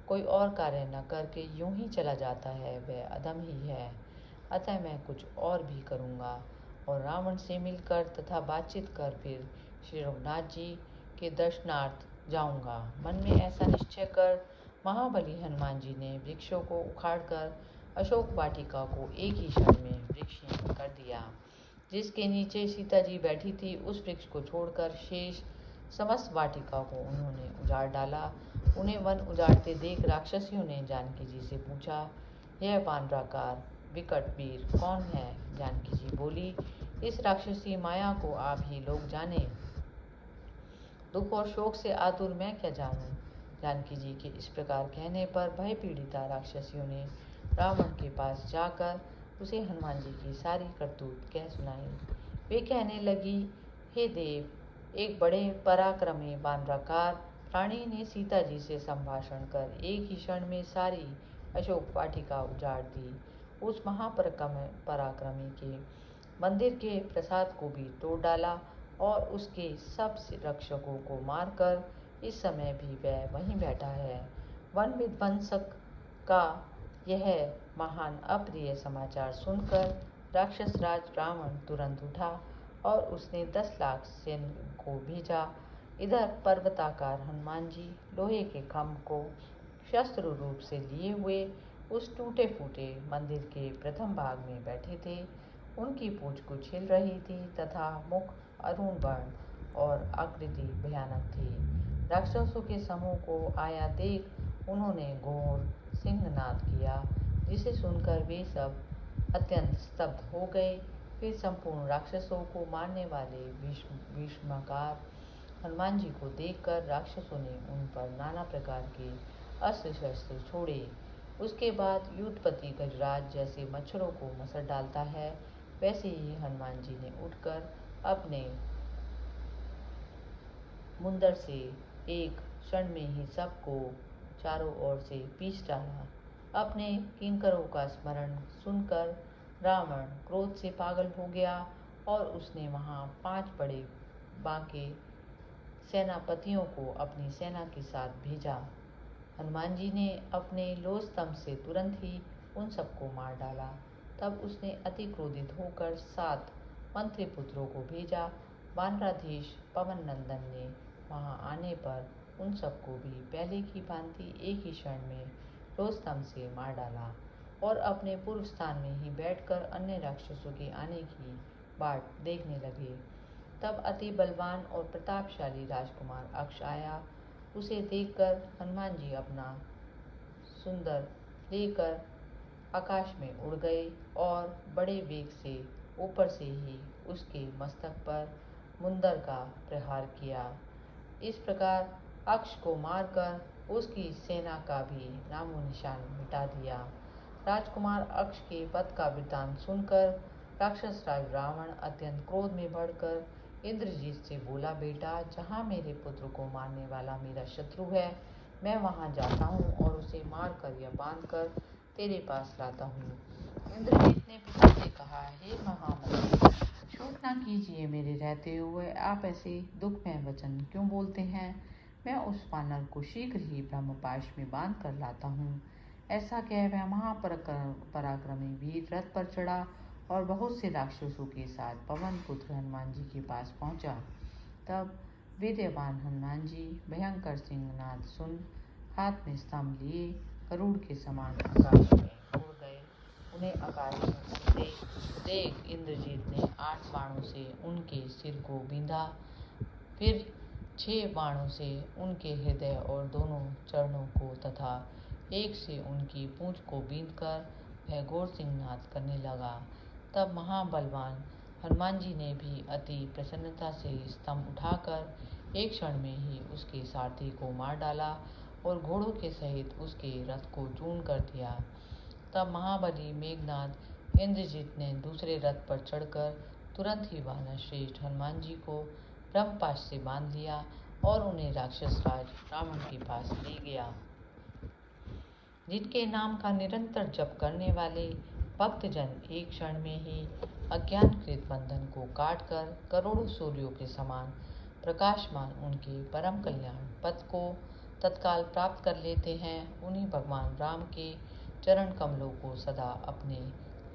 कोई और कार्य न करके यूं ही चला जाता है, वह अधम ही है। अतः मैं कुछ और भी करूँगा और रावण से मिलकर तथा बातचीत कर फिर श्री रघुनाथ जी के दर्शनार्थ जाऊंगा। मन में ऐसा निश्चय कर महाबली हनुमान जी ने वृक्षों को उखाड़कर अशोक वाटिका को एक ही क्षण में वृक्षहीन कर दिया। जिसके नीचे सीता जी बैठी थी उस वृक्ष को छोड़कर शेष समस्त वाटिका को उन्होंने उजाड़ डाला। उन्हें वन उजाड़ते देख राक्षसियों ने जानकी जी से पूछा, यह वानराकार विकट वीर कौन है? जानकी जी बोली, इस राक्षसी माया को आप ही लोग जाने, दुख और शोक से आतुर मैं क्या जानूं। जानकी जी के इस प्रकार कहने पर भय पीड़िता राक्षसियों ने रावण के पास जाकर उसे हनुमान जी की सारी करतूत कह सुनाई। वे कहने लगी, हे देव, एक बड़े पराक्रमी वानराकार प्राणी ने सीता जी से संभाषण कर एक ही क्षण में सारी अशोक वाटिका उजाड़ दी। उस पराक्रमी के मंदिर के प्रसाद को भी तोड़ डाला और उसके सब रक्षकों को मारकर इस समय भी वह वहीं बैठा है। वन विध्वंसक का यह महान अप्रिय समाचार सुनकर राक्षस राज रावण तुरंत उठा और उसने 10 लाख सैनिकों को भेजा। इधर पर्वताकार हनुमान जी लोहे के खम्भ को शस्त्र रूप से लिए हुए उस टूटे फूटे मंदिर के प्रथम भाग में बैठे थे। उनकी पूंछ कुछ हिल रही थी तथा मुख अरुण वर्ण और आकृति भयानक थी। राक्षसों के समूह को आया देख उन्होंने घोर सिंहनाद किया, जिसे सुनकर वे सब अत्यंत स्तब्ध हो गए। फिर संपूर्ण राक्षसों को मारने वाले भीष्मकार हनुमान जी को देखकर राक्षसों ने उन पर नाना प्रकार के अस्त्र शस्त्र छोड़े। उसके बाद युद्धपति गजराज जैसे मच्छरों को मसर डालता है, वैसे ही हनुमान जी ने उठकर अपने मुंदर से एक क्षण में ही सबको चारों ओर से पीछ डाला। अपने किंकरों का स्मरण सुनकर रावण क्रोध से पागल हो गया और उसने वहां 5 बड़े बांके सेनापतियों को अपनी सेना के साथ भेजा। हनुमान जी ने अपने लोहस्तंभ से तुरंत ही उन सबको मार डाला। तब उसने अति क्रोधित होकर 7 मंत्री पुत्रों को भेजा। वानराधीश पवन नंदन ने वहां आने पर उन सबको भी पहले की भांति एक ही क्षण में रोस्तम से मार डाला और अपने पूर्व स्थान में ही बैठकर अन्य राक्षसों के आने की बाट देखने लगे। तब अति बलवान और प्रतापशाली राजकुमार अक्ष आया। उसे देखकर हनुमान जी अपना सुंदर लेकर आकाश में उड़ गए और बड़े वेग से ऊपर से ही उसके मस्तक पर मुंदर का प्रहार किया। इस प्रकार अक्ष को मारकर उसकी सेना का भी नामो निशान मिटा दिया। राजकुमार अक्ष के वध का वृतांत सुनकर राक्षस राज रावण अत्यंत क्रोध में बढ़कर इंद्रजीत से बोला, बेटा, जहाँ मेरे पुत्र को मारने वाला मेरा शत्रु है, मैं वहाँ जाता हूँ और उसे मारकर या बांधकर तेरे पास लाता हूँ। इंद्रजीत ने पिता से कहा, हे महामंत्री, शोक न कीजिए, मेरे रहते हुए आप ऐसे दुख में वचन क्यों बोलते हैं? मैं उस वानर को शीघ्र ही ब्रह्मपाश में बांध कर लाता हूँ। ऐसा कह वह महापराक्रमी वीर रथ पर चढ़ा और बहुत से राक्षसों के साथ पवन पुत्र हनुमान जी के पास पहुंचा। तब वीर्यवान हनुमान जी भयंकर सिंहनाद सुन हाथ में स्तंभ लिए गरुड़ के समान आकाश में उड़ गए। उन्हें आकाश में उड़ते देख इंद्रजीत ने 8 बाणों से उनके सिर को बींधा, फिर 6 बाणों से उनके हृदय और दोनों चरणों को तथा एक से उनकी पूंछ को बींधकर वह घोर सिंहनाद करने लगा। तब महाबलवान हनुमान जी ने भी अति प्रसन्नता से स्तंभ उठाकर एक क्षण में ही उसके सारथी को मार डाला और घोड़ों के सहित उसके रथ को चूर्ण कर दिया। तब महाबली मेघनाद इंद्रजीत ने दूसरे रथ पर चढ़कर तुरंत ही वानर श्रेष्ठ हनुमान जी को ब्रह्मपाश से बांध लिया और उन्हें राक्षस राज रावण के पास ले गया। जिनके नाम का निरंतर जप करने वाले भक्तजन एक क्षण में ही अज्ञानकृत बंधन को काटकर करोड़ों सूर्यों के समान प्रकाशमान उनके परम कल्याण पद को तत्काल प्राप्त कर लेते हैं, उन्हीं भगवान राम के चरण कमलों को सदा अपने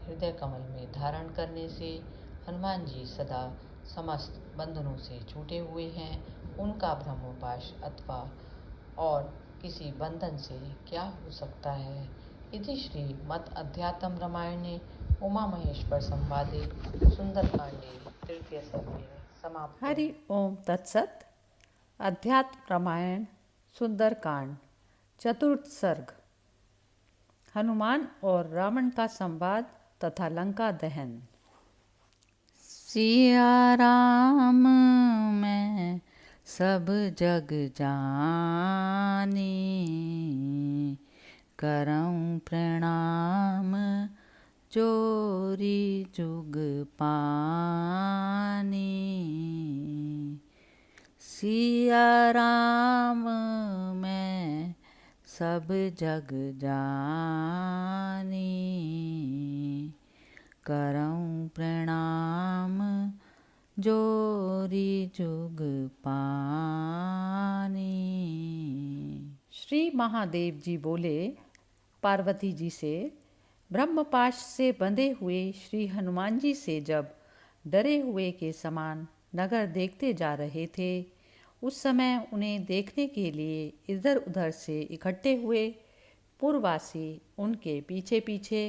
हृदय कमल में धारण करने से हनुमान जी सदा समस्त बंधनों से छूटे हुए हैं। उनका ब्रह्मपाश अथवा और किसी बंधन से क्या हो सकता है। इति श्री मद अध्यात्म रामायणे उमा महेश्वर संवादे सुंदरकांडे तृतीय सर्गे समाप्त। हरि ओम तत्सत। अध्यात्म रामायण सुंदरकांड चतुर्थ सर्ग। हनुमान और रावण का संवाद तथा लंका दहन। सिया राम मैं सब जग जानी, करऊं प्रणाम जोरी जुग पानी। सिया राम मैं सब जग जानी, करऊं प्रणाम जोरी जुग पानी। श्री महादेव जी बोले पार्वती जी से, ब्रह्मपाश से बंधे हुए श्री हनुमान जी से जब डरे हुए के समान नगर देखते जा रहे थे, उस समय उन्हें देखने के लिए इधर उधर से इकट्ठे हुए पुरवासी उनके पीछे पीछे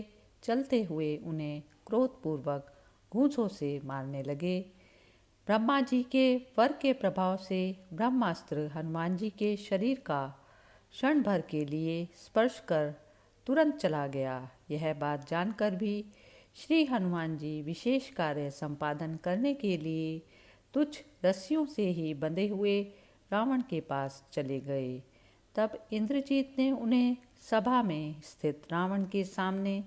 चलते हुए उन्हें क्रोधपूर्वक घूंसों से मारने लगे। ब्रह्मा जी के वर के प्रभाव से ब्रह्मास्त्र हनुमान जी के शरीर का क्षण भर के लिए स्पर्श कर तुरंत चला गया। यह बात जानकर भी श्री हनुमान जी विशेष कार्य संपादन करने के लिए तुच्छ रस्सियों से ही बंधे हुए रावण के पास चले गए। तब इंद्रजीत ने उन्हें सभा में स्थित रावण के सामने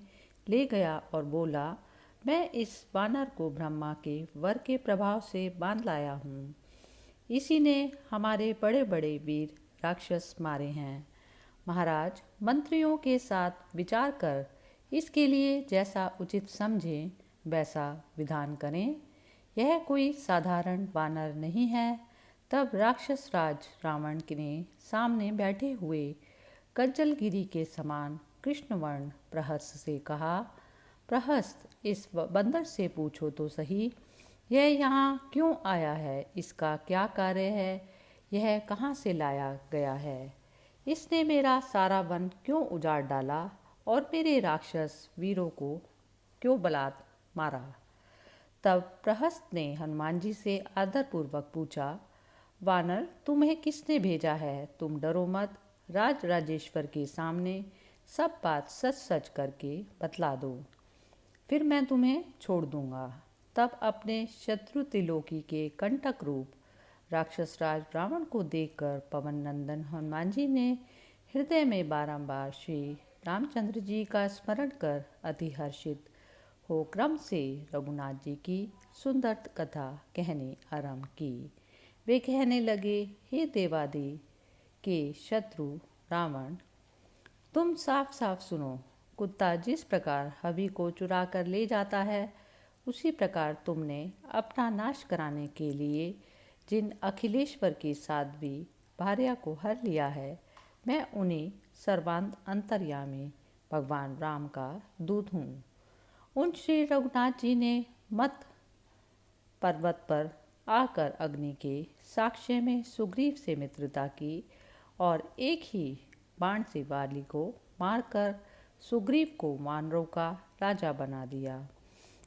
ले गया और बोला, मैं इस वानर को ब्रह्मा के वर के प्रभाव से बांध लाया हूँ। इसी ने हमारे बड़े बड़े वीर राक्षस मारे हैं। महाराज, मंत्रियों के साथ विचार कर इसके लिए जैसा उचित समझें वैसा विधान करें। यह कोई साधारण वानर नहीं है। तब राक्षस राज रावण के सामने बैठे हुए कज्जलगिरी के समान कृष्णवर्ण प्रहस्त से कहा, प्रहस्त, इस बंदर से पूछो तो सही, यह यहाँ क्यों आया है, इसका क्या कार्य है, यह कहाँ से लाया गया है? इसने मेरा सारा वन क्यों उजाड़ डाला और मेरे राक्षस वीरों को क्यों बलात् मारा? तब प्रहस्त ने हनुमान जी से आदरपूर्वक पूछा, वानर, तुम्हें किसने भेजा है? तुम डरो मत, राज राजेश्वर के सामने सब बात सच सच करके बतला दो, फिर मैं तुम्हें छोड़ दूंगा। तब अपने शत्रु त्रिलोकी के कंटक रूप राक्षस राज रावण को देखकर पवन नंदन हनुमान जी ने हृदय में बारंबार श्री रामचंद्र जी का स्मरण कर अति हर्षित हो क्रम से रघुनाथ जी की सुंदर कथा कहने आरंभ की। वे कहने लगे, हे देवादि के शत्रु रावण, तुम साफ साफ सुनो। कुत्ता जिस प्रकार हवि को चुरा कर ले जाता है, उसी प्रकार तुमने अपना नाश कराने के लिए जिन अखिलेश्वर की साध्वी भार्या को हर लिया है, मैं उन्हीं सर्वांत अंतर्यामी भगवान राम का दूत हूँ। उन श्री रघुनाथ जी ने मत पर्वत पर आकर अग्नि के साक्ष्य में सुग्रीव से मित्रता की और एक ही बाण से वाली को मारकर सुग्रीव को वानरों का राजा बना दिया।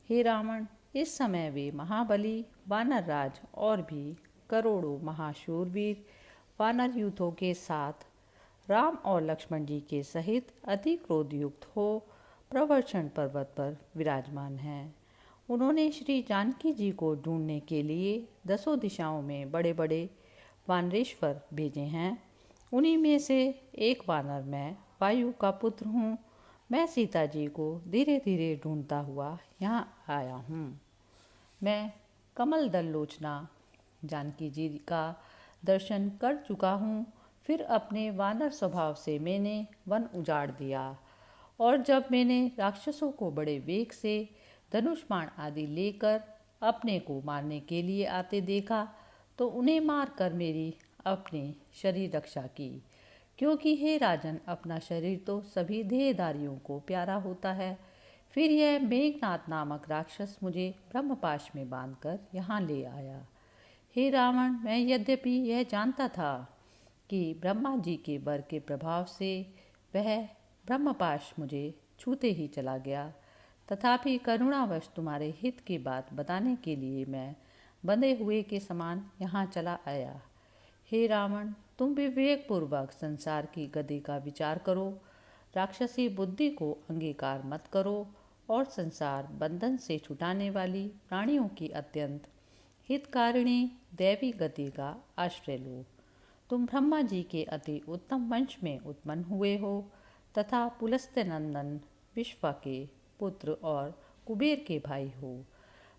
हे रावण, इस समय वे महाबली वानर राज और भी करोड़ों महाशूरवीर वानर यूथों के साथ राम और लक्ष्मण जी के सहित अति क्रोधयुक्त हो प्रवर्षण पर्वत पर विराजमान हैं। उन्होंने श्री जानकी जी को ढूंढने के लिए 10 दिशाओं में बड़े बड़े वानरेश्वर भेजे हैं। उन्हीं में से एक वानर मैं वायु का पुत्र हूँ। मैं सीता जी को धीरे धीरे ढूंढता हुआ यहाँ आया हूँ। मैं कमल दल लोचना जानकी जी का दर्शन कर चुका हूँ। फिर अपने वानर स्वभाव से मैंने वन उजाड़ दिया, और जब मैंने राक्षसों को बड़े वेग से धनुष बाण आदि लेकर अपने को मारने के लिए आते देखा, तो उन्हें मारकर मेरी अपनी शरीर रक्षा की। क्योंकि हे राजन, अपना शरीर तो सभी देहधारियों को प्यारा होता है। फिर यह मेघनाथ नामक राक्षस मुझे ब्रह्मपाश में बांधकर यहाँ ले आया। हे रावण, मैं यद्यपि यह जानता था कि ब्रह्मा जी के वर के प्रभाव से वह ब्रह्मपाश मुझे छूते ही चला गया, तथापि करुणावश तुम्हारे हित की बात बताने के लिए मैं बंधे हुए के समान यहाँ चला आया। हे रावण, तुम विवेकपूर्वक संसार की गति का विचार करो, राक्षसी बुद्धि को अंगीकार मत करो और संसार बंधन से छुटाने वाली प्राणियों की अत्यंत हितकारिणी दैवी गति का आश्रय लो। तुम ब्रह्मा जी के अति उत्तम वंश में उत्पन्न हुए हो तथा पुलस्त्य नंदन विश्वा के पुत्र और कुबेर के भाई हो।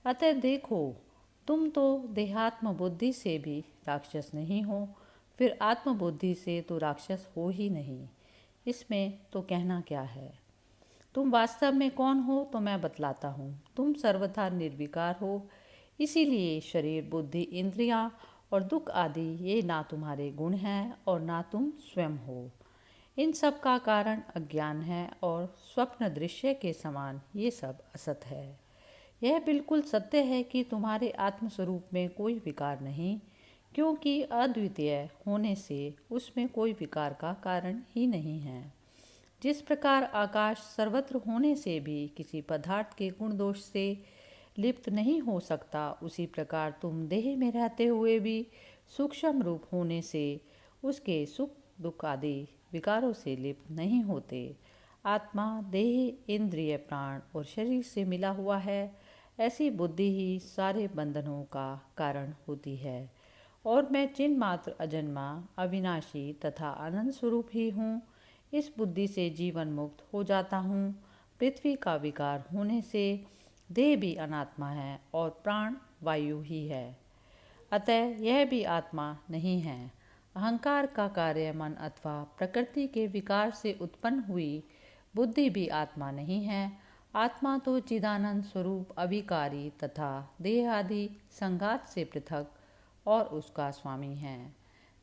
अतः देखो, तुम तो देहात्म बुद्धि से भी राक्षस नहीं हो, फिर आत्मबुद्धि से तो राक्षस हो ही नहीं। इसमें तो कहना क्या है। तुम वास्तव में कौन हो तो मैं बतलाता हूँ। तुम सर्वथा निर्विकार हो, इसीलिए शरीर, बुद्धि, इंद्रियां और दुख आदि ये ना तुम्हारे गुण हैं और ना तुम स्वयं हो। इन सब का कारण अज्ञान है और स्वप्न दृश्य के समान ये सब असत है। यह बिल्कुल सत्य है कि तुम्हारे आत्मस्वरूप में कोई विकार नहीं, क्योंकि अद्वितीय होने से उसमें कोई विकार का कारण ही नहीं है। जिस प्रकार आकाश सर्वत्र होने से भी किसी पदार्थ के गुण दोष से लिप्त नहीं हो सकता, उसी प्रकार तुम देह में रहते हुए भी सूक्ष्म रूप होने से उसके सुख दुख आदि विकारों से लिप्त नहीं होते। आत्मा देह, इंद्रिय, प्राण और शरीर से मिला हुआ है। ऐसी बुद्धि ही सारे बंधनों का कारण होती है। और मैं चिन्ह मात्र अजन्मा, अविनाशी तथा आनंद स्वरूप ही हूँ। इस बुद्धि से जीवन मुक्त हो जाता हूँ। पृथ्वी का विकार होने से देह भी अनात्मा है और प्राण वायु ही है, अतः यह भी आत्मा नहीं है। अहंकार का कार्य मन अथवा प्रकृति के विकार से उत्पन्न हुई बुद्धि भी आत्मा नहीं है। आत्मा तो चिदानंद स्वरूप अविकारी तथा देह आदि संघात से पृथक और उसका स्वामी है।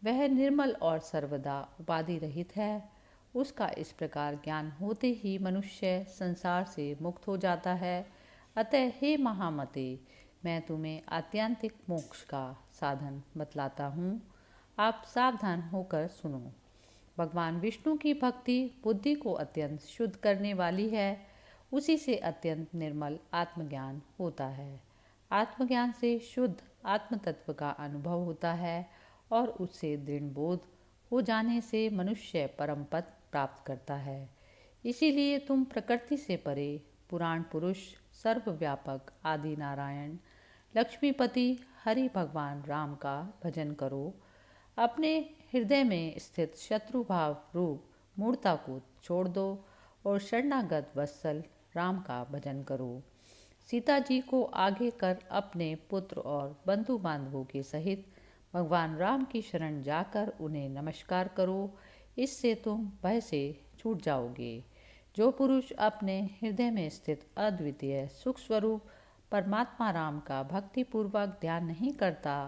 वह निर्मल और सर्वदा उपाधि रहित है। उसका इस प्रकार ज्ञान होते ही मनुष्य संसार से मुक्त हो जाता है। अतः हे महामते, मैं तुम्हें आत्यंतिक मोक्ष का साधन बतलाता हूँ। आप सावधान होकर सुनो। भगवान विष्णु की भक्ति बुद्धि को अत्यंत शुद्ध करने वाली है। उसी से अत्यंत निर्मल आत्मज्ञान होता है। आत्मज्ञान से शुद्ध आत्म तत्व का अनुभव होता है और उससे दृढ़ बोध हो जाने से मनुष्य परम पद प्राप्त करता है। इसीलिए तुम प्रकृति से परे पुराण पुरुष, सर्वव्यापक आदि नारायण, लक्ष्मीपति हरि भगवान राम का भजन करो। अपने हृदय में स्थित शत्रु भाव रूप मूर्ता को छोड़ दो और शरणागत वत्सल राम का भजन करो। सीता जी को आगे कर अपने पुत्र और बंधु बांधवों के सहित भगवान राम की शरण जाकर उन्हें नमस्कार करो। इससे तुम भय से छूट जाओगे। जो पुरुष अपने हृदय में स्थित अद्वितीय सुख स्वरूप परमात्मा राम का भक्तिपूर्वक ध्यान नहीं करता,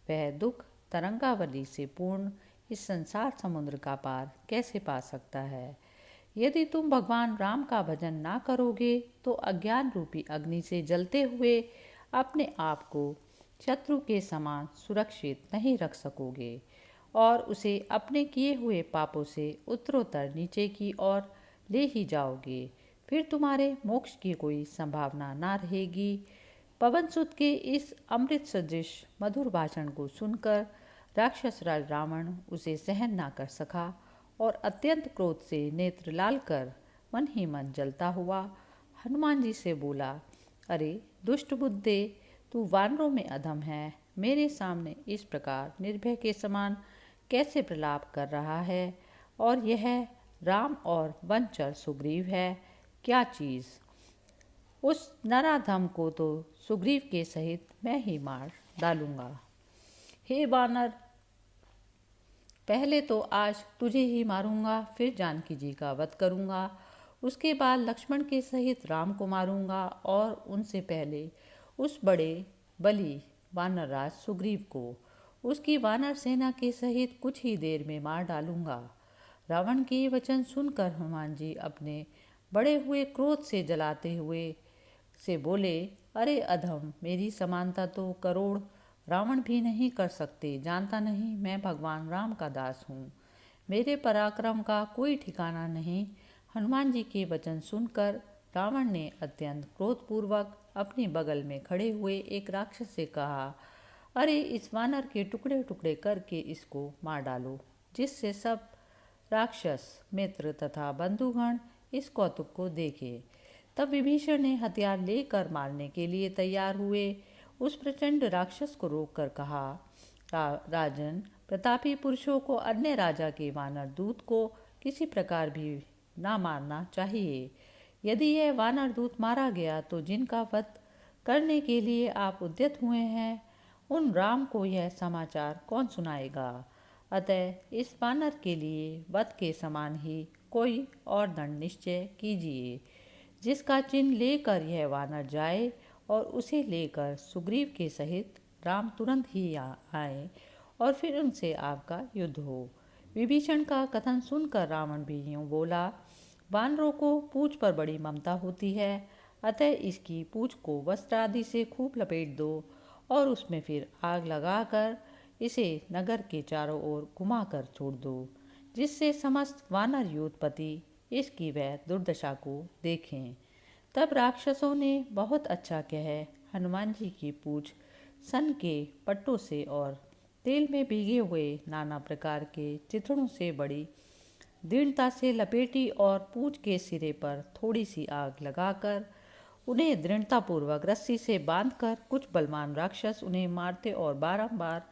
वह दुख तरंगावली से पूर्ण इस संसार समुद्र का पार कैसे पा सकता है। यदि तुम भगवान राम का भजन ना करोगे तो अज्ञान रूपी अग्नि से जलते हुए अपने आप को शत्रु के समान सुरक्षित नहीं रख सकोगे और उसे अपने किए हुए पापों से उत्तरोत्तर नीचे की ओर ले ही जाओगे। फिर तुम्हारे मोक्ष की कोई संभावना ना रहेगी। पवन सुत के इस अमृत सदृश मधुर भाषण को सुनकर राक्षस राज रावण उसे सहन ना कर सका और अत्यंत क्रोध से नेत्र लाल कर मन ही मन जलता हुआ हनुमान जी से बोला, अरे दुष्ट बुद्धे, तू वानरों में अधम है। मेरे सामने इस प्रकार निर्भय के समान कैसे प्रलाप कर रहा है। और यह राम और वनचर सुग्रीव है क्या चीज़। उस नराधम को तो सुग्रीव के सहित मैं ही मार डालूंगा। हे वानर, पहले तो आज तुझे ही मारूंगा, फिर जानकी जी का वध करूंगा, उसके बाद लक्ष्मण के सहित राम को मारूंगा और उनसे पहले उस बड़े बली वानर राज सुग्रीव को उसकी वानर सेना के सहित कुछ ही देर में मार डालूंगा। रावण के ये वचन सुनकर हनुमान जी अपने बड़े हुए क्रोध से जलाते हुए से बोले, अरे अधम, मेरी समानता तो करोड़ रावण भी नहीं कर सकते। जानता नहीं मैं भगवान राम का दास हूँ, मेरे पराक्रम का कोई ठिकाना नहीं। हनुमान जी के वचन सुनकर रावण ने अत्यंत क्रोधपूर्वक अपने बगल में खड़े हुए एक राक्षस से कहा, अरे इस वानर के टुकड़े टुकड़े करके इसको मार डालो, जिससे सब राक्षस मित्र तथा बंधुगण इस कौतुक को देखे। तब विभीषण ने हथियार लेकर मारने के लिए तैयार हुए। उस प्रचंड राक्षस को रोककर कहा, राजन, प्रतापी पुरुषों को अन्य राजा के वानर दूत को किसी प्रकार भी ना मारना चाहिए। यदि यह वानर दूत मारा गया तो जिनका वध करने के लिए आप उद्यत हुए हैं, उन राम को यह समाचार कौन सुनाएगा। अतः इस वानर के लिए वध के समान ही कोई और दंड निश्चय कीजिए, जिसका चिन्ह लेकर यह वानर जाए और उसे लेकर सुग्रीव के सहित राम तुरंत ही आए और फिर उनसे आपका युद्ध हो। विभीषण का कथन सुनकर रावण भी यूँ बोला, वानरों को पूंछ पर बड़ी ममता होती है, अतः इसकी पूंछ को वस्त्र आदि से खूब लपेट दो और उसमें फिर आग लगाकर इसे नगर के चारों ओर घुमाकर छोड़ दो, जिससे समस्त वानर योधपति इसकी वह दुर्दशा को देखें। तब राक्षसों ने बहुत अच्छा कह हनुमान जी की पूंछ सन के पट्टों से और तेल में भीगे हुए नाना प्रकार के चिथड़ों से बड़ी दृढ़ता से लपेटी और पूंछ के सिरे पर थोड़ी सी आग लगाकर उन्हें दृढ़तापूर्वक रस्सी से बांधकर कुछ बलवान राक्षस उन्हें मारते और बारंबार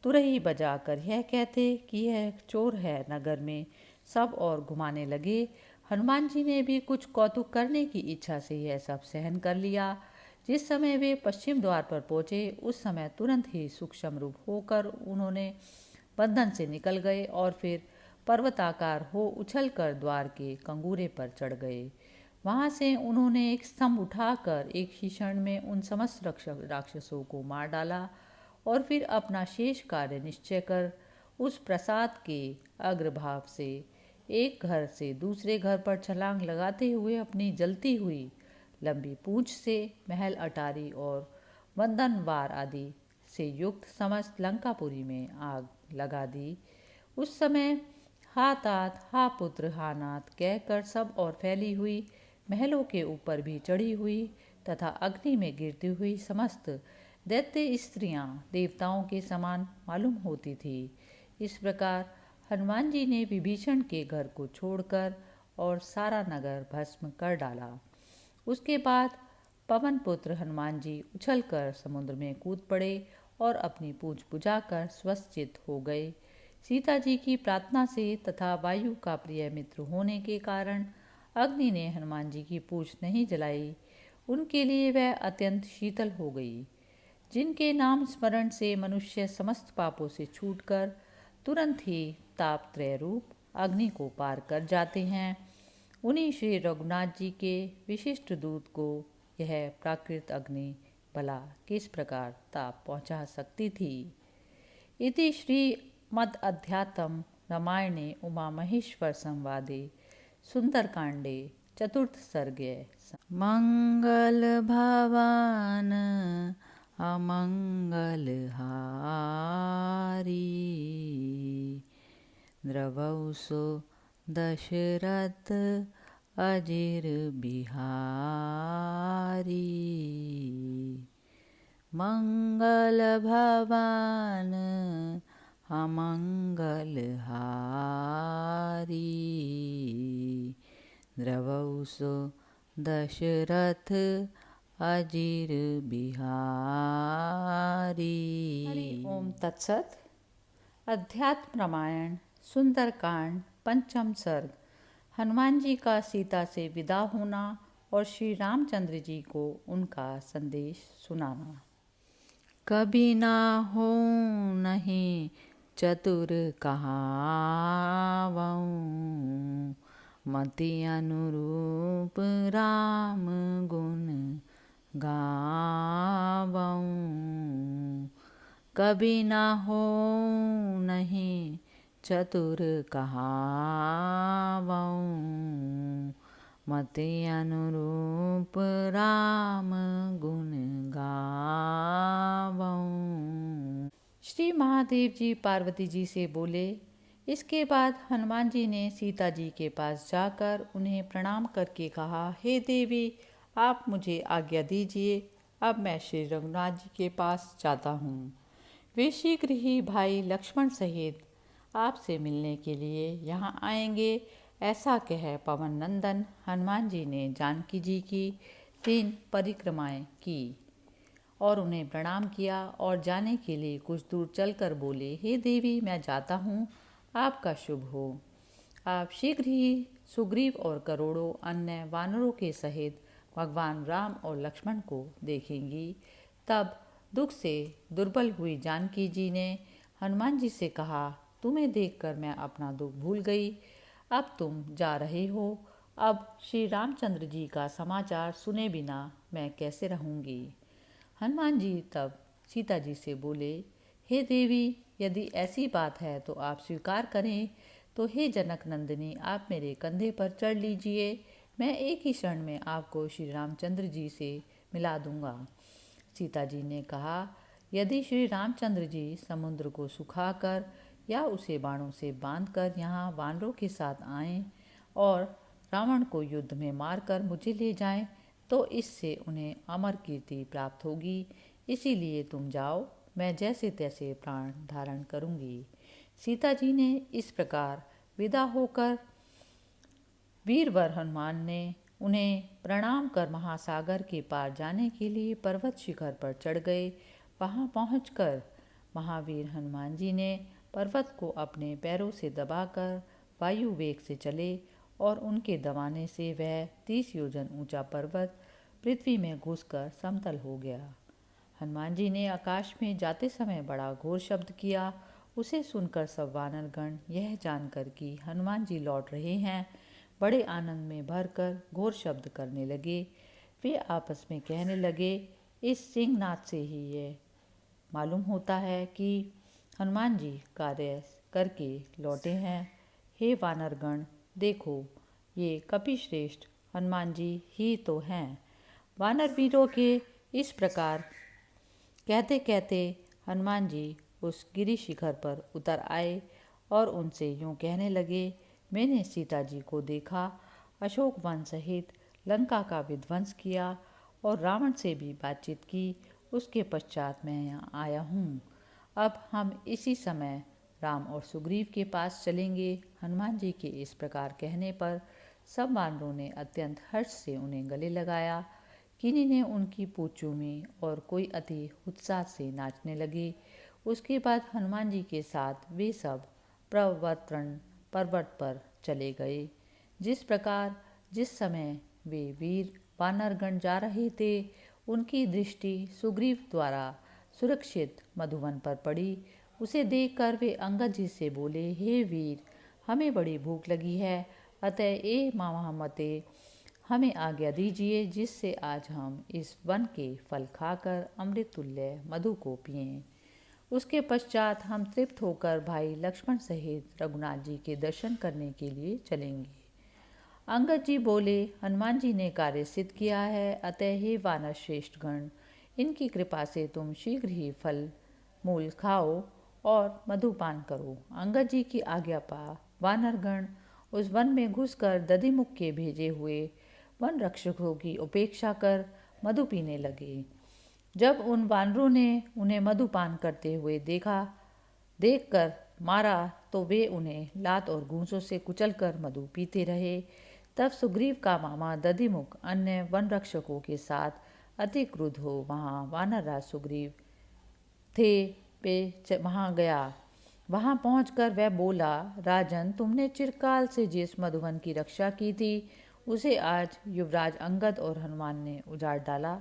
तुरही बजाकर यह कहते कि यह चोर है। नगर में सब और घुमाने लगे। हनुमान जी ने भी कुछ कौतुक करने की इच्छा से यह सब सहन कर लिया। जिस समय वे पश्चिम द्वार पर पहुँचे उस समय तुरंत ही सूक्ष्म रूप होकर उन्होंने बंधन से निकल गए और फिर पर्वताकार हो उछलकर द्वार के कंगूरे पर चढ़ गए। वहाँ से उन्होंने एक स्तंभ उठाकर एक ही क्षण में उन समस्त राक्षसों को मार डाला और फिर अपना शेष कार्य निश्चय कर उस प्रासाद के अग्रभाग से एक घर से दूसरे घर पर छलांग लगाते हुए अपनी जलती हुई लंबी पूंछ से महल, अटारी और बंधनवार आदि से युक्त समस्त लंकापुरी में आग लगा दी। उस समय हा तात हा पुत्र हा नाथ कहकर सब और फैली हुई महलों के ऊपर भी चढ़ी हुई तथा अग्नि में गिरती हुई समस्त दैत्य स्त्रियां देवताओं के समान मालूम होती थी। इस प्रकार हनुमान जी ने विभीषण के घर को छोड़कर और सारा नगर भस्म कर डाला। उसके बाद पवन पुत्र हनुमान जी उछलकर समुद्र में कूद पड़े और अपनी पूंछ बुझाकर स्वस्तित हो गए। सीता जी की प्रार्थना से तथा वायु का प्रिय मित्र होने के कारण अग्नि ने हनुमान जी की पूंछ नहीं जलाई। उनके लिए वह अत्यंत शीतल हो गई। जिनके नाम स्मरण से मनुष्य समस्त पापों से छूटकर तुरंत ही तापत्रय रूप अग्नि को पार कर जाते हैं, उन्हीं श्री रघुनाथ जी के विशिष्ट दूत को यह प्राकृत अग्नि भला किस प्रकार ताप पहुंचा सकती थी। इति श्री मद अध्यात्म रामायणे उमा महेश्वर संवादे सुंदरकांडे चतुर्थ सर्गे मंगल भवन अमंगल हारी द्रवौसो दशरथ अजिर बिहारी मंगल भवन अमंगल हारी द्रवौसो दशरथ अजिर बिहारी। ओम तत्सत। अध्यात्म रामायण सुंदरकांड पंचम सर्ग। हनुमान जी का सीता से विदा होना और श्री रामचंद्र जी को उनका संदेश सुनाना। कभी ना हो नहीं चतुर कहावऊं, मति अनुरूप राम गुण गावऊं। कभी ना हो नहीं चतुर कहावऊं, मति अनुरूप राम गुण गावऊं। श्री महादेव जी पार्वती जी से बोले। इसके बाद हनुमान जी ने सीता जी के पास जाकर उन्हें प्रणाम करके कहा, हे देवी, आप मुझे आज्ञा दीजिए, अब मैं श्री रघुनाथ जी के पास जाता हूँ। वे शीघ्र ही भाई लक्ष्मण सहित आपसे मिलने के लिए यहाँ आएंगे, ऐसा कह पवन नंदन हनुमान जी ने जानकी जी की 3 परिक्रमाएं की और उन्हें प्रणाम किया और जाने के लिए कुछ दूर चलकर बोले, हे देवी, मैं जाता हूँ, आपका शुभ हो। आप शीघ्र ही सुग्रीव और करोड़ों अन्य वानरों के सहित भगवान राम और लक्ष्मण को देखेंगी। तब दुख से दुर्बल हुई जानकी जी ने हनुमान जी से कहा, तुम्हें देखकर मैं अपना दुख भूल गई। अब तुम जा रहे हो, अब श्री रामचंद्र जी का समाचार सुने बिना मैं कैसे रहूँगी। हनुमान जी तब सीता जी से बोले, हे देवी, यदि ऐसी बात है तो आप स्वीकार करें, तो हे जनक नंदिनी, आप मेरे कंधे पर चढ़ लीजिए, मैं एक ही क्षण में आपको श्री रामचंद्र जी से मिला दूंगा। सीता जी ने कहा, यदि श्री रामचंद्र जी समुद्र को सुखाकर या उसे बाणों से बांधकर यहाँ वानरों के साथ आएं और रावण को युद्ध में मारकर मुझे ले जाएं, तो इससे उन्हें अमर कीर्ति प्राप्त होगी। इसीलिए तुम जाओ, मैं जैसे तैसे प्राण धारण करूंगी। सीता जी ने इस प्रकार विदा होकर वीरवर हनुमान ने उन्हें प्रणाम कर महासागर के पार जाने के लिए पर्वत शिखर पर चढ़ गए। वहां पहुंचकर महावीर हनुमान जी ने पर्वत को अपने पैरों से दबाकर वायु वेग से चले और उनके दबाने से वह 30 योजन ऊंचा पर्वत पृथ्वी में घुसकर समतल हो गया। हनुमान जी ने आकाश में जाते समय बड़ा घोर शब्द किया। उसे सुनकर सब वानरगण यह जानकर कि हनुमान जी लौट रहे हैं, बड़े आनंद में भरकर घोर शब्द करने लगे। वे आपस में कहने लगे, इस सिंहनाद से ही ये मालूम होता है कि हनुमान जी कार्य करके लौटे हैं। हे वानरगण, देखो, ये कपिश्रेष्ठ हनुमान जी ही तो हैं। वानर वीरों के इस प्रकार कहते कहते हनुमान जी उस गिरी शिखर पर उतर आए और उनसे यूं कहने लगे, मैंने सीता जी को देखा, अशोक वन सहित लंका का विध्वंस किया और रावण से भी बातचीत की। उसके पश्चात मैं यहाँ आया हूँ। अब हम इसी समय राम और सुग्रीव के पास चलेंगे। हनुमान जी के इस प्रकार कहने पर सब वानरों ने अत्यंत हर्ष से उन्हें गले लगाया। किन्हीं ने उनकी पूँछ चूमी और कोई अति उत्साह से नाचने लगे। उसके बाद हनुमान जी के साथ वे सब प्रवर्तन पर्वत पर चले गए। जिस समय वे वीर वानरगण जा रहे थे, उनकी दृष्टि सुग्रीव द्वारा सुरक्षित मधुवन पर पड़ी। उसे देखकर वे अंगद जी से बोले, हे वीर, हमें बड़ी भूख लगी है, अतः ए महामते हमें आज्ञा दीजिए, जिससे आज हम इस वन के फल खाकर अमृत तुल्य मधु को पिएं। उसके पश्चात हम तृप्त होकर भाई लक्ष्मण सहित रघुनाथ जी के दर्शन करने के लिए चलेंगे। अंगद जी बोले, हनुमान जी ने कार्य सिद्ध किया है, अतः हे वानर श्रेष्ठ गण, इनकी कृपा से तुम शीघ्र ही फल मूल खाओ और मधुपान करो। अंगद जी की आज्ञा पा वानरगण उस वन में घुसकर दधिमुख के भेजे हुए वन रक्षकों की उपेक्षा कर मधु पीने लगे। जब उन वानरों ने उन्हें मधुपान करते हुए देखकर मारा तो वे उन्हें लात और घूंसों से कुचलकर मधु पीते रहे। तब सुग्रीव का मामा दधिमुख अन्य वन रक्षकों के साथ अति क्रुद्ध हो वहाँ वानरराज सुग्रीव थे पे वहाँ गया। वहाँ पहुँचकर वह बोला, राजन, तुमने चिरकाल से जिस मधुवन की रक्षा की थी, उसे आज युवराज अंगद और हनुमान ने उजाड़ डाला।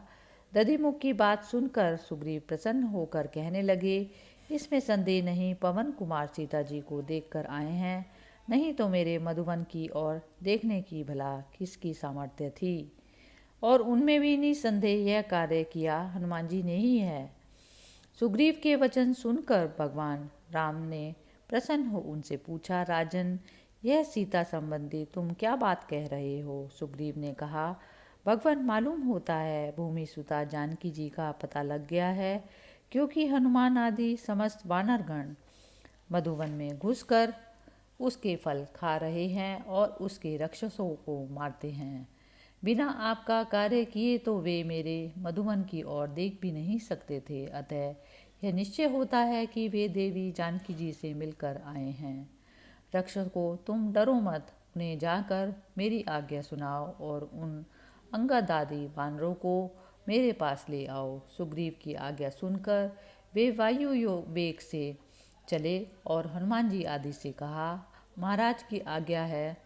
दधिमुख की बात सुनकर सुग्रीव प्रसन्न होकर कहने लगे, इसमें संदेह नहीं, पवन कुमार सीता जी को देखकर आए हैं, नहीं तो मेरे मधुवन की ओर देखने की भला किसकी सामर्थ्य थी। और उनमें भी निसंदेह यह कार्य किया हनुमान जी ने ही है। सुग्रीव के वचन सुनकर भगवान राम ने प्रसन्न हो उनसे पूछा, राजन, यह सीता संबंधी तुम क्या बात कह रहे हो? सुग्रीव ने कहा, भगवान, मालूम होता है भूमि सुता जानकी जी का पता लग गया है, क्योंकि हनुमान आदि समस्त वानरगण मधुवन में घुसकर उसके फल खा रहे हैं और उसके राक्षसों को मारते हैं। बिना आपका कार्य किए तो वे मेरे मधुवन की ओर देख भी नहीं सकते थे, अतः यह निश्चय होता है कि वे देवी जानकी जी से मिलकर आए हैं। रक्षकों, तुम डरो मत, उन्हें जाकर मेरी आज्ञा सुनाओ और उन अंगद आदि वानरों को मेरे पास ले आओ। सुग्रीव की आज्ञा सुनकर वे वायु वेग से चले और हनुमान जी आदि से कहा, महाराज की आज्ञा है,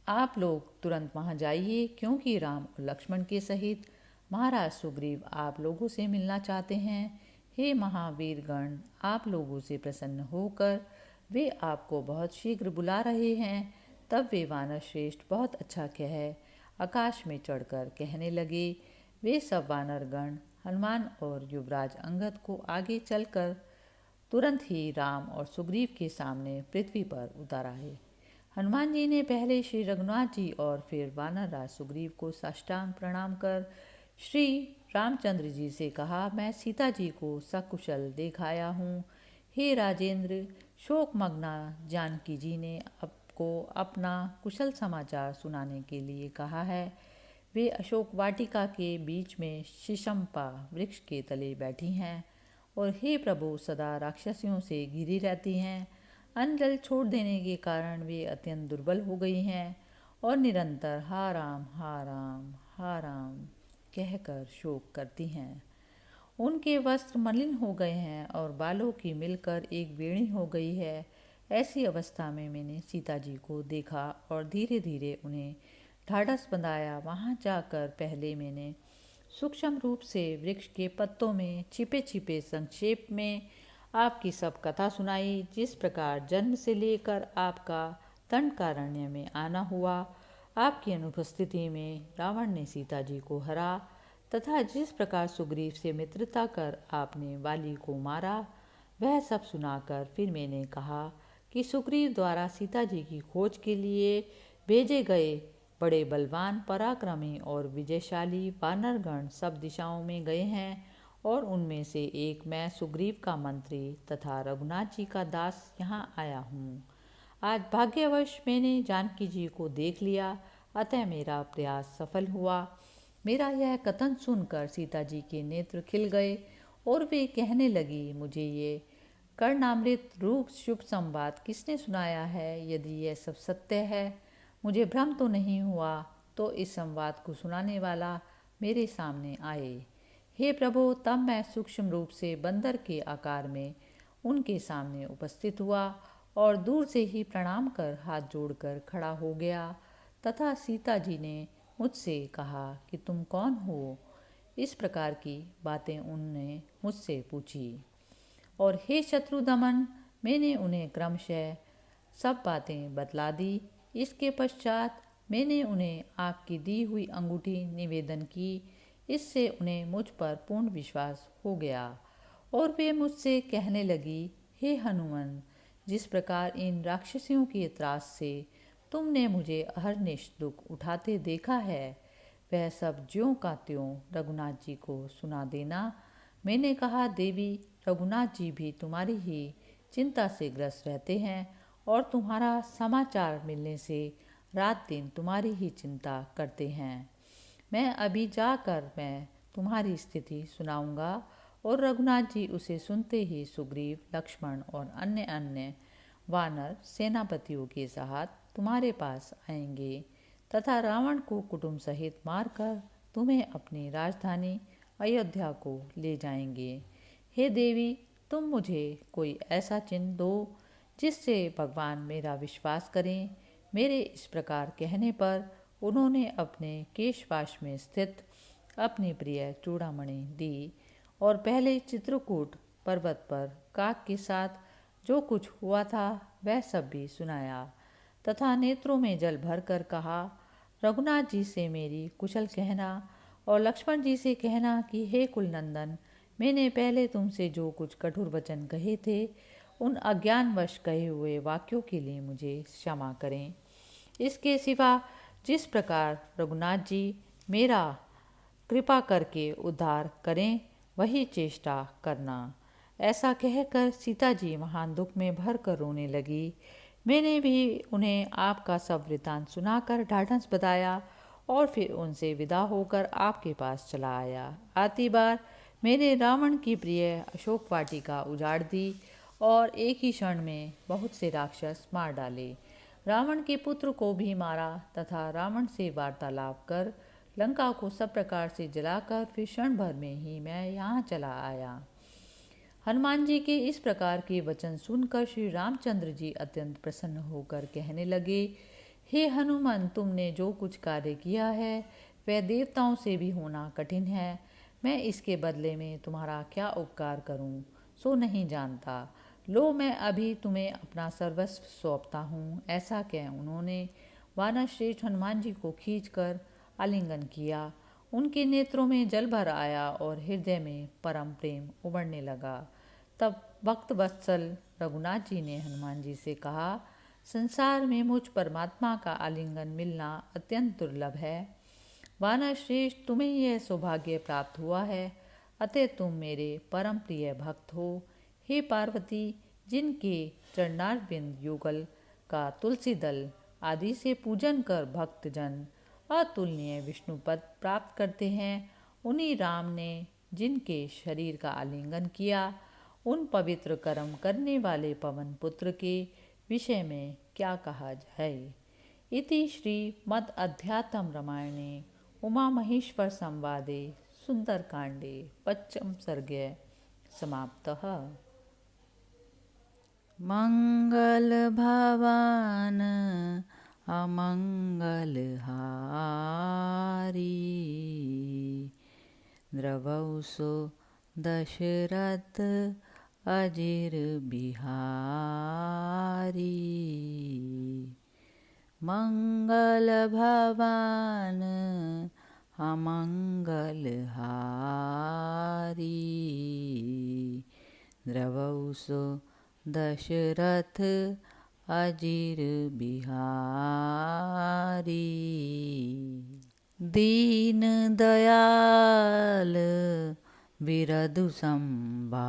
आप लोग तुरंत वहाँ जाइए, क्योंकि राम और लक्ष्मण के सहित महाराज सुग्रीव आप लोगों से मिलना चाहते हैं। हे महावीर गण, आप लोगों से प्रसन्न होकर वे आपको बहुत शीघ्र बुला रहे हैं। तब वे वानर श्रेष्ठ बहुत अच्छा कह आकाश में चढ़कर कहने लगे। वे सब वानर गण हनुमान और युवराज अंगद को आगे चलकर तुरंत ही राम और सुग्रीव के सामने पृथ्वी पर उतर आए। हनुमान जी ने पहले श्री रघुनाथ जी और फिर वानरराज सुग्रीव को साष्टांग प्रणाम कर श्री रामचंद्र जी से कहा, मैं सीता जी को सकुशल देख आया हूँ। हे राजेंद्र, शोकमग्ना जानकी जी ने आपको अपना कुशल समाचार सुनाने के लिए कहा है। वे अशोक वाटिका के बीच में शिशंपा वृक्ष के तले बैठी हैं और हे प्रभु सदा राक्षसियों से घिरी रहती हैं। अन्न जल छोड़ देने के कारण वे अत्यंत दुर्बल हो गई हैं और निरंतर हा राम हा राम हा राम कहकर शोक करती हैं। उनके वस्त्र मलिन हो गए हैं और बालों की मिलकर एक बेड़ी हो गई है। ऐसी अवस्था में मैंने सीता जी को देखा और धीरे धीरे उन्हें ढाढ़स बंधाया। वहाँ जाकर पहले मैंने सूक्ष्म रूप से वृक्ष के पत्तों में छिपे छिपे संक्षेप में आपकी सब कथा सुनाई। जिस प्रकार जन्म से लेकर आपका दंडकारण्य में आना हुआ, आपकी अनुपस्थिति में रावण ने सीता जी को हरा, तथा जिस प्रकार सुग्रीव से मित्रता कर आपने वाली को मारा, वह सब सुनाकर फिर मैंने कहा कि सुग्रीव द्वारा सीता जी की खोज के लिए भेजे गए बड़े बलवान, पराक्रमी और विजयशाली वानरगण सब दिशाओं में गए हैं और उनमें से एक मैं सुग्रीव का मंत्री तथा रघुनाथ जी का दास यहाँ आया हूँ। आज भाग्यवश मैंने जानकी जी को देख लिया, अतः मेरा प्रयास सफल हुआ। मेरा यह कथन सुनकर सीता जी के नेत्र खिल गए और वे कहने लगी, मुझे ये कर्णामृत रूप शुभ संवाद किसने सुनाया है? यदि यह सब सत्य है, मुझे भ्रम तो नहीं हुआ, तो इस संवाद को सुनाने वाला मेरे सामने आए। हे प्रभु, तब मैं सूक्ष्म रूप से बंदर के आकार में उनके सामने उपस्थित हुआ और दूर से ही प्रणाम कर हाथ जोड़कर खड़ा हो गया तथा सीता जी ने मुझसे कहा कि तुम कौन हो? इस प्रकार की बातें उनने मुझसे पूछी। और हे शत्रुदमन, मैंने उन्हें क्रमशः सब बातें बतला दी। इसके पश्चात मैंने उन्हें आपकी दी हुई अंगूठी निवेदन की। इससे उन्हें मुझ पर पूर्ण विश्वास हो गया और वे मुझसे कहने लगी, हे हनुमान, जिस प्रकार इन राक्षसियों के त्रास से तुमने मुझे अहरनिश दुख उठाते देखा है, वह सब ज्यों का त्यों रघुनाथ जी को सुना देना। मैंने कहा, देवी, रघुनाथ जी भी तुम्हारी ही चिंता से ग्रस्त रहते हैं और तुम्हारा समाचार मिलने से रात दिन तुम्हारी ही चिंता करते हैं। मैं अभी जाकर मैं तुम्हारी स्थिति सुनाऊंगा। और रघुनाथ जी उसे सुनते ही सुग्रीव, लक्ष्मण और अन्य अन्य वानर सेनापतियों के साथ तुम्हारे पास आएंगे तथा रावण को कुटुंब सहित मारकर तुम्हें अपनी राजधानी अयोध्या को ले जाएंगे। हे देवी, तुम मुझे कोई ऐसा चिन्ह दो जिससे भगवान मेरा विश्वास करें। मेरे इस प्रकार कहने पर उन्होंने अपने केशपाश में स्थित अपनी प्रिय चूड़ामणि दी और पहले चित्रकूट पर्वत पर काक के साथ जो कुछ हुआ था वह सब भी सुनाया तथा नेत्रों में जल भर कर कहा, रघुनाथ जी से मेरी कुशल कहना और लक्ष्मण जी से कहना कि हे कुलनंदन, मैंने पहले तुमसे जो कुछ कठोर वचन कहे थे उन अज्ञानवश कहे हुए वाक्यों के लिए मुझे क्षमा करें। इसके सिवा जिस प्रकार रघुनाथ जी मेरा कृपा करके उद्धार करें वही चेष्टा करना। ऐसा कहकर सीता जी महान दुख में भर कर रोने लगी। मैंने भी उन्हें आपका सब वृतांत सुनाकर ढाढ़स बताया और फिर उनसे विदा होकर आपके पास चला आया। आती बार मैंने रावण की प्रिय अशोक वाटिका उजाड़ दी और एक ही क्षण में बहुत से राक्षस मार डाले। रावण के पुत्र को भी मारा तथा रावण से वार्तालाप कर लंका को सब प्रकार से जलाकर फिर क्षण भर में ही मैं यहाँ चला आया। हनुमान जी के इस प्रकार के वचन सुनकर श्री रामचंद्र जी अत्यंत प्रसन्न होकर कहने लगे, हे हनुमान, तुमने जो कुछ कार्य किया है वह देवताओं से भी होना कठिन है। मैं इसके बदले में तुम्हारा क्या उपकार करूं सो नहीं जानता। लो, मैं अभी तुम्हें अपना सर्वस्व सौंपता हूँ। ऐसा कह उन्होंने वानर श्रेष्ठ हनुमान जी को खींचकर आलिंगन किया। उनके नेत्रों में जल भर आया और हृदय में परम प्रेम उमड़ने लगा। तब भक्त वत्सल रघुनाथ जी ने हनुमान जी से कहा, संसार में मुझ परमात्मा का आलिंगन मिलना अत्यंत दुर्लभ है। वानर श्रेष्ठ, तुम्हें यह सौभाग्य प्राप्त हुआ है, अतः तुम मेरे परम प्रिय भक्त हो। हे पार्वती, जिनके चरणारविंद युगल का तुलसी दल आदि से पूजन कर भक्तजन अतुलनीय विष्णु पद प्राप्त करते हैं, उन्हीं राम ने जिनके शरीर का आलिंगन किया, उन पवित्र कर्म करने वाले पवन पुत्र के विषय में क्या कहा जाए। इति श्री मद अध्यात्म रामायणे उमा महेश्वर संवादे सुंदरकांडे पंचम सर्गे समाप्तः। मंगल भवन अमंगलहारी द्रवौसो दशरथ अजिर बिहारी। मंगल भवन अमंगलहारी द्रवौसो दशरथ अजिर बिहारी। दीन दयाल विरधु संभारी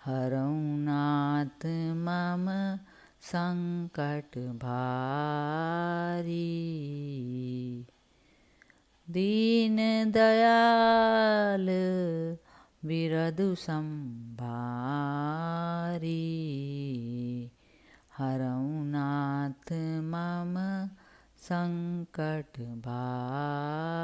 हरौ नाथ मम संकट भारी। दीन दयाल विरधु संभारी हरौ नाथ मम संकट भारी।